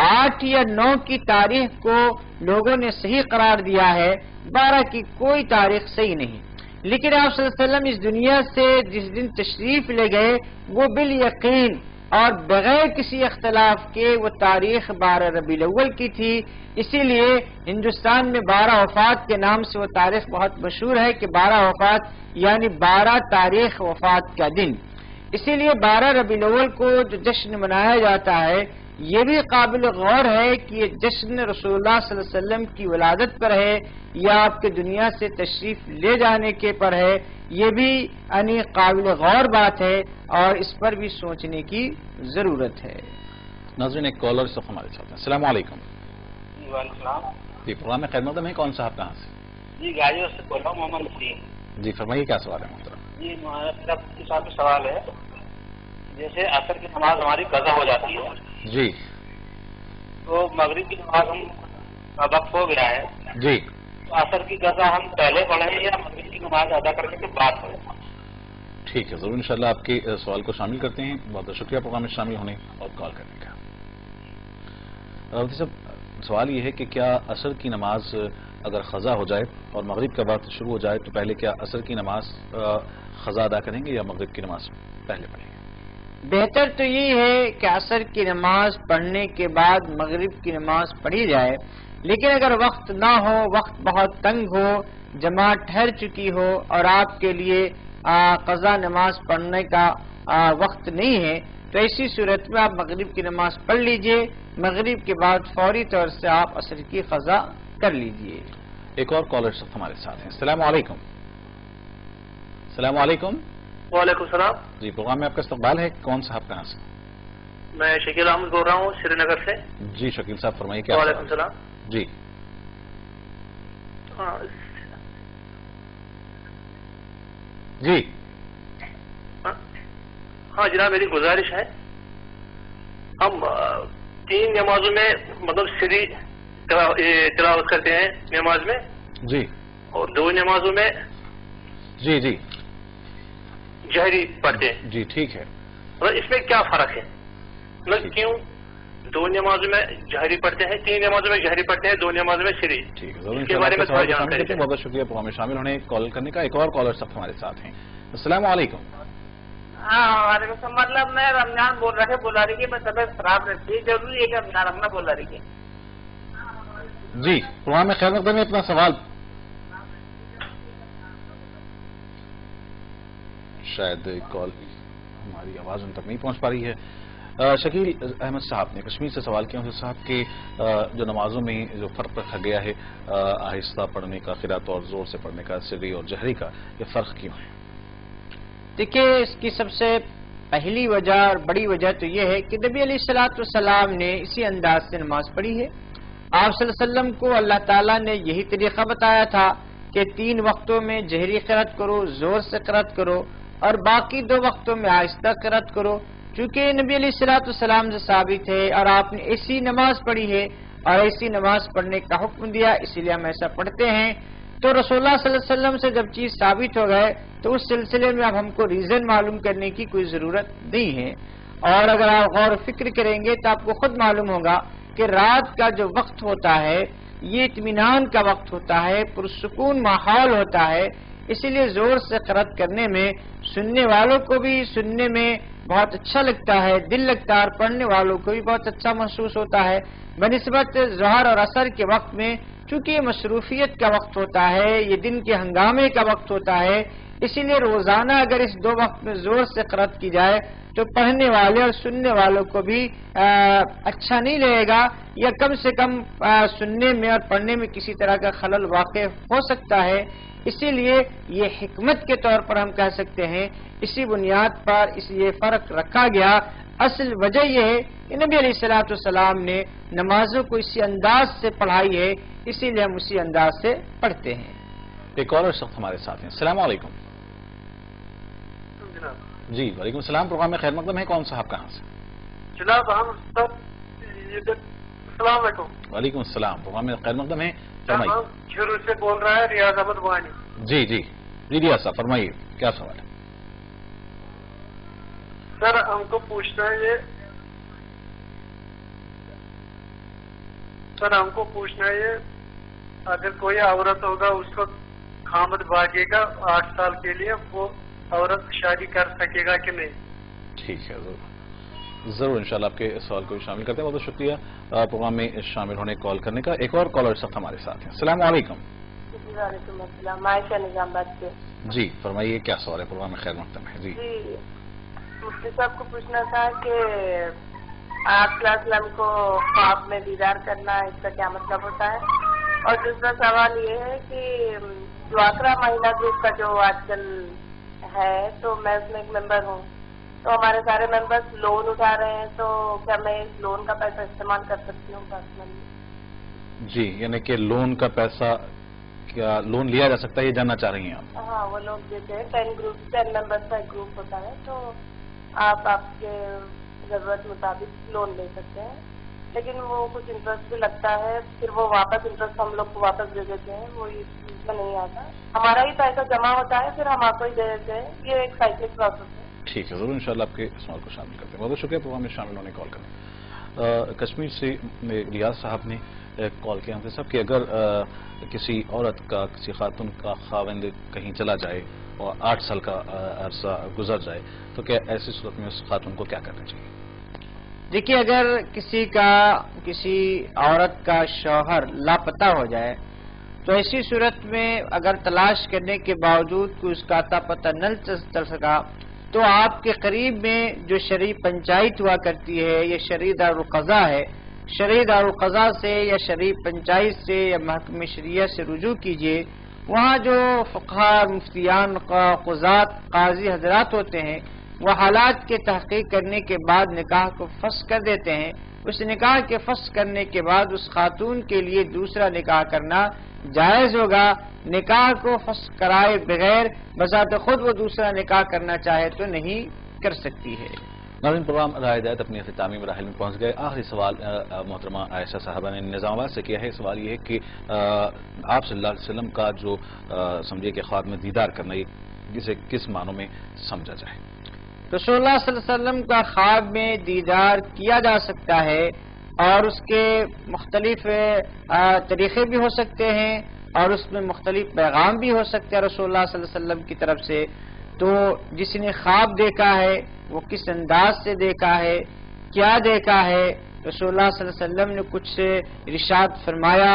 8 یا 9 کی تاریخ کو لوگوں نے صحیح قرار دیا ہے، 12 کی کوئی تاریخ صحیح نہیں۔ لیکن آپ صلی اللہ علیہ وسلم اس دنیا سے جس دن تشریف لے گئے وہ بالیقین اور بغیر کسی اختلاف کے وہ تاریخ 12 ربیع الاول کی تھی۔ اسی لیے ہندوستان میں 12 وفات کے نام سے وہ تاریخ بہت مشہور ہے کہ 12 وفات یعنی 12 تاریخ وفات کا دن۔ اسی لیے 12 ربیع الاول کو جو جشن منایا جاتا ہے یہ بھی قابل غور ہے کہ یہ جشن رسول اللہ صلی اللہ علیہ وسلم کی ولادت پر ہے یا آپ کے دنیا سے تشریف لے جانے کے پر ہے، یہ بھی یعنی قابل غور بات ہے اور اس پر بھی سوچنے کی ضرورت ہے۔ ناظرین، ایک کالر اس وقت ہمارے ساتھ ہیں۔ السلام علیکم۔ وعلیکم السلام جی، پروگرام میں خیر مقدم ہے، کون صاحب کہاں سے؟ جی، گاجیپور سے بول رہا ہوں، محمد نسیم۔ جی فرمائیے، کیا سوال ہے محترم؟ جی، میرا صاحب سوال ہے، جیسے عصر کی نماز ہماری قضا ہو جاتی ہے جی، تو مغرب کی نماز ہم وقت ہو گیا ہے جی، تو عصر کی قضا ہم پہلے پڑھیں یا مغرب کی نماز ادا کرنے کے بعد پڑھیں؟ ٹھیک ہے، ضرور انشاءاللہ آپ کے سوال کو شامل کرتے ہیں۔ بہت بہت شکریہ پروگرام میں شامل ہونے اور کال کرنے کا۔ راوتی صاحب، سوال یہ ہے کہ کیا عصر کی نماز اگر قضا ہو جائے اور مغرب کا وقت شروع ہو جائے تو پہلے کیا عصر کی نماز قضا ادا کریں گے یا مغرب کی نماز پہلے پڑھیں گے؟ بہتر تو یہ ہے کہ عصر کی نماز پڑھنے کے بعد مغرب کی نماز پڑھی جائے، لیکن اگر وقت نہ ہو، وقت بہت تنگ ہو، جماعت ٹھہر چکی ہو اور آپ کے لیے قضا نماز پڑھنے کا وقت نہیں ہے تو ایسی صورت میں آپ مغرب کی نماز پڑھ لیجئے، مغرب کے بعد فوری طور سے آپ عصر کی قضا کر لیجئے۔ ایک اور کالر ہمارے ساتھ ہیں۔ السلام علیکم۔ السلام علیکم۔ وعلیکم السلام۔ جی، پروگرام میں آپ کا استقبال ہے، کون صاحب کہاں سے؟ میں شکیل احمد بول رہا ہوں، سری نگر سے۔ جی شکیل صاحب، فرمائیے کیا؟ وعلیکم السلام۔ جی جی ہاں جناب، میری گزارش ہے، ہم 3 نمازوں میں مطلب سری تلاوت کرتے ہیں نماز میں جی، اور 2 نمازوں میں جی جی جہری پڑھتے ہیں۔ جی ٹھیک ہے، مطلب اس میں کیا فرق ہے؟ مطلب کیوں 2 نمازوں میں جہری پڑھتے ہیں، 3 نمازوں میں جہری پڑھتے ہیں، 2 نمازوں میں سری؟ ٹھیک ہے، اس کے بارے میں تھوڑا جانکاری دیں۔ بہت بہت شکریہ پروگرام میں شامل ہونے کال کرنے کا۔ ایک اور کالر سب ہمارے ساتھ ہیں۔ السلام علیکم۔ ہاں وعلیکم السلام۔ مطلب میں رمضان بول رہا بولا رہی کہ میں طبیعت خراب رہتی ہے، ضروری ہے کہ رمضان رکھنا بولا رہی ہے۔ جی، پروگرام میں خیر مقدم ہے، اپنا سوال شاید کال ہماری آواز ان تک نہیں پہنچ پا رہی ہے۔ شکیل احمد صاحب نے کشمیر سے سوال کیا صاحب کہ جو نمازوں میں جو فرق رکھا گیا ہے آہستہ پڑھنے کا قرات اور زور سے پڑھنے کا سری اور جہری کا، یہ فرق کیوں ہے؟ دیکھیے اس کی سب سے پہلی وجہ اور بڑی وجہ تو یہ ہے کہ نبی علیہ الصلوۃ والسلام نے اسی انداز سے نماز پڑھی ہے۔ آپ صلی اللہ علیہ وسلم کو اللہ تعالیٰ نے یہی طریقہ بتایا تھا کہ 3 وقتوں میں جہری قرات کرو، زور سے قرات کرو، اور باقی 2 وقتوں میں آہستہ قرات کرو۔ چونکہ نبی علیہ الصلوۃ والسلام سے ثابت ہے اور آپ نے ایسی نماز پڑھی ہے اور ایسی نماز پڑھنے کا حکم دیا، اسی لیے ہم ایسا پڑھتے ہیں۔ تو رسول اللہ صلی اللہ علیہ وسلم سے جب چیز ثابت ہو گئے تو اس سلسلے میں اب ہم کو ریزن معلوم کرنے کی کوئی ضرورت نہیں ہے۔ اور اگر آپ غور و فکر کریں گے تو آپ کو خود معلوم ہوگا کہ رات کا جو وقت ہوتا ہے یہ اطمینان کا وقت ہوتا ہے، پرسکون ماحول ہوتا ہے، اسی لیے زور سے قرات کرنے میں سننے والوں کو بھی سننے میں بہت اچھا لگتا ہے، دل لگتا ہے، اور پڑھنے والوں کو بھی بہت اچھا محسوس ہوتا ہے بنسبت ظہر اور عصر کے وقت میں۔ چونکہ یہ مصروفیت کا وقت ہوتا ہے، یہ دن کے ہنگامے کا وقت ہوتا ہے، اسی لیے روزانہ اگر اس 2 وقت میں زور سے قرات کی جائے تو پڑھنے والے اور سننے والوں کو بھی اچھا نہیں لگے گا، یا کم سے کم سننے میں اور پڑھنے میں کسی طرح کا خلل واقع ہو سکتا ہے۔ اسی لیے یہ حکمت کے طور پر ہم کہہ سکتے ہیں، اسی بنیاد پر یہ فرق رکھا گیا۔ اصل وجہ یہ ہے کہ نبی علیہ الصلوۃ والسلام نے نمازوں کو اسی انداز سے پڑھائی ہے، اسی لیے ہم اسی انداز سے پڑھتے ہیں۔ ایک اور شخص ہمارے ساتھ ہیں۔ السلام علیکم۔ جی وعلیکم السلام، پروگرام میں خیر مقدم ہے، کون صاحب کہاں سے؟ جناب ہم السلام علیکم۔ وعلیکم السلام، پروگرام میں خیر مقدم ہے، ہم شروع سے بول رہا ہے ریاض احمد وانی۔ جی جی جی ریاض صاحب فرمائیے کیا سوال ہے؟ سر ہم کو پوچھنا ہے یہ اگر کوئی عورت ہوگا اس کو خامد بھاگے گا 8 سال کے لیے، وہ عورت شادی کر سکے گا کہ نہیں؟ ٹھیک ہے ضرور انشاءاللہ آپ کے سوال کو شامل کرتے ہیں، بہت شکریہ پروگرام میں شامل ہونے کال کرنے کا۔ ایک اور کالر صاحب ہمارے ساتھ ہیں۔ السلام علیکم۔ وعلیکم السلام، عائشہ نظام بات سے۔ جی فرمائیے کیا سوال ہے، پروگرام میں خیر مقدم ہے۔ جی مفتی صاحب کو پوچھنا تھا کہ آپ صلی اللہ علیہ وسلم کو خواب میں دیدار کرنا، اس کا کیا مطلب ہوتا ہے؟ اور دوسرا سوال یہ ہے کہ ڈواکرا مہیلا گروپ کا جو آج کل ہے تو میں اس میں ایک ممبر ہوں، تو ہمارے سارے ممبرس لون اٹھا رہے ہیں، تو کیا میں اس لون کا پیسہ استعمال کر سکتی ہوں پرسنلی؟ جی یعنی کہ لون کا پیسہ کیا لون لیا جا سکتا ہے، یہ جاننا چاہ رہی ہیں آپ؟ ہاں وہ لوگ دیتے ہیں، 10 ممبرس کا ایک گروپ ہوتا ہے، تو آپ کے ضرورت مطابق لون لے سکتے ہیں، لیکن وہ کچھ انٹرسٹ بھی لگتا ہے، پھر وہ واپس انٹرسٹ ہم لوگ کو واپس دے دیتے ہیں، وہ اس میں نہیں آتا، ہمارا ہی پیسہ جمع ہوتا ہے پھر ہم آپ کو ہی دے دیتے ہیں، یہ ایک سائیکلک پروسیس ہے۔ ٹھیک ہے ضرور انشاءاللہ آپ کے سوال کو شامل کرتے ہیں، بہت شکریہ پروگرام میں شامل ہونے کال کرنے۔ کشمیر سے ریاض صاحب نے کال کیا ہم سے صاحب کہ اگر کسی عورت کا کسی خاتون کا خاوند کہیں چلا جائے اور 8 سال کا عرصہ گزر جائے تو کیا ایسی صورت میں اس خاتون کو کیا کرنا چاہیے؟ دیکھیے اگر کسی عورت کا شوہر لاپتہ ہو جائے تو ایسی صورت میں اگر تلاش کرنے کے باوجود کوئی اس کا اتا پتہ نہ چل سکا تو آپ کے قریب میں جو شرعی پنچایت ہوا کرتی ہے یا شرعی دارالقضاء ہے، شرعی دارالقضاء سے یا شرعی پنچایت سے یا محکمہ شریعہ سے رجوع کیجیے۔ وہاں جو فقہا، مفتیان، قضات، قاضی حضرات ہوتے ہیں وہ حالات کے تحقیق کرنے کے بعد نکاح کو فسخ کر دیتے ہیں۔ اس نکاح کے فسخ کرنے کے بعد اس خاتون کے لیے دوسرا نکاح کرنا جائز ہوگا۔ نکاح کو فسخ کرائے بغیر بذات خود وہ دوسرا نکاح کرنا چاہے تو نہیں کر سکتی ہے۔ ناظرین پروگرام راہ ہدایت اپنی اختتامی مراحل میں پہنچ گئے۔ آخری سوال محترمہ عائشہ صاحبہ نے نظام آباد سے کیا ہے۔ سوال یہ ہے کہ آپ صلی اللہ علیہ وسلم کا جو سمجھے کہ خواب میں دیدار کرنا، یہ اسے کس معنوں میں سمجھا جائے؟ رسول اللہ صلی اللہ علیہ وسلم کا خواب میں دیدار کیا جا سکتا ہے اور اس کے مختلف طریقے بھی ہو سکتے ہیں اور اس میں مختلف پیغام بھی ہو سکتے ہیں رسول اللہ صلی اللہ علیہ وسلم کی طرف سے۔ تو جس نے خواب دیکھا ہے وہ کس انداز سے دیکھا ہے، کیا دیکھا ہے، رسول اللہ صلی اللہ علیہ وسلم نے کچھ ارشاد فرمایا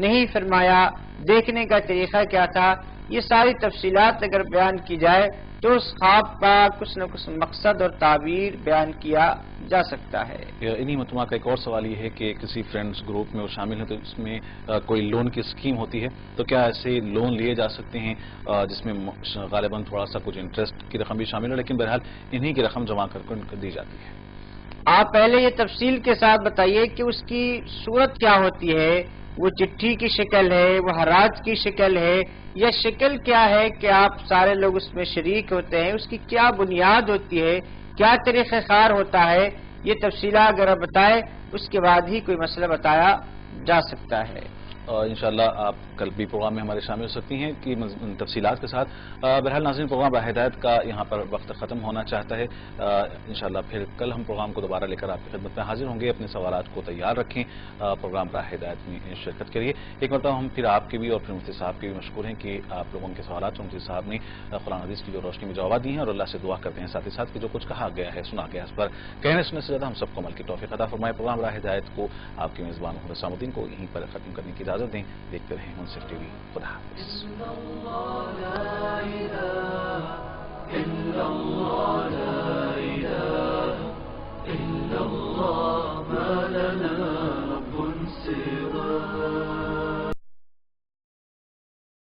نہیں فرمایا، دیکھنے کا طریقہ کیا تھا، یہ ساری تفصیلات اگر بیان کی جائے تو اس خواب کا کچھ نہ کچھ مقصد اور تعبیر بیان کیا جا سکتا ہے۔ انہی متما کا ایک اور سوال یہ ہے کہ کسی فرینڈز گروپ میں وہ شامل ہیں تو اس میں کوئی لون کی اسکیم ہوتی ہے، تو کیا ایسے لون لیے جا سکتے ہیں جس میں غالباً تھوڑا سا کچھ انٹرسٹ کی رقم بھی شامل ہے، لیکن بہرحال انہی کی رقم جمع کر دی جاتی ہے؟ آپ پہلے یہ تفصیل کے ساتھ بتائیے کہ اس کی صورت کیا ہوتی ہے، وہ چٹھی کی شکل ہے، وہ حراج کی شکل ہے، یا شکل کیا ہے کہ آپ سارے لوگ اس میں شریک ہوتے ہیں، اس کی کیا بنیاد ہوتی ہے، کیا طریقہ کار ہوتا ہے، یہ تفصیلات اگر آپ بتائیں اس کے بعد ہی کوئی مسئلہ بتایا جا سکتا ہے۔ انشاءاللہ آپ کل بھی پروگرام میں ہمارے شامل ہو سکتی ہیں کہ تفصیلات کے ساتھ۔ بہرحال ناظرین، پروگرام راہ ہدایت کا یہاں پر وقت ختم ہونا چاہتا ہے۔ انشاءاللہ پھر کل ہم پروگرام کو دوبارہ لے کر آپ کی خدمت میں حاضر ہوں گے۔ اپنے سوالات کو تیار رکھیں پروگرام راہ ہدایت میں شرکت کریے۔ ایک مرتبہ ہم پھر آپ کے بھی اور پھر مفتی صاحب کے بھی مشکور ہیں کہ آپ لوگوں کے سوالات مفتی صاحب نے قرآن حدیث کی جو روشنی میں جواب دی ہیں، اور اللہ سے دعا کرتے ہیں ساتھ ہی ساتھ کہ جو کچھ کہا گیا ہے، سنا گیا، اس پر کہنے سننے سے زیادہ ہم سب کو عمل کی توفیق عطا فرمائے۔ پروگرام راہ ہدایت کو آپ کے میزبان محمد حسام الدین کو یہیں پر ختم کرنے کی اجازت دیں۔ دیکھتے رہیں منصف ٹی وی۔ خدا حافظ۔ إلا الله ما لنا رب سواه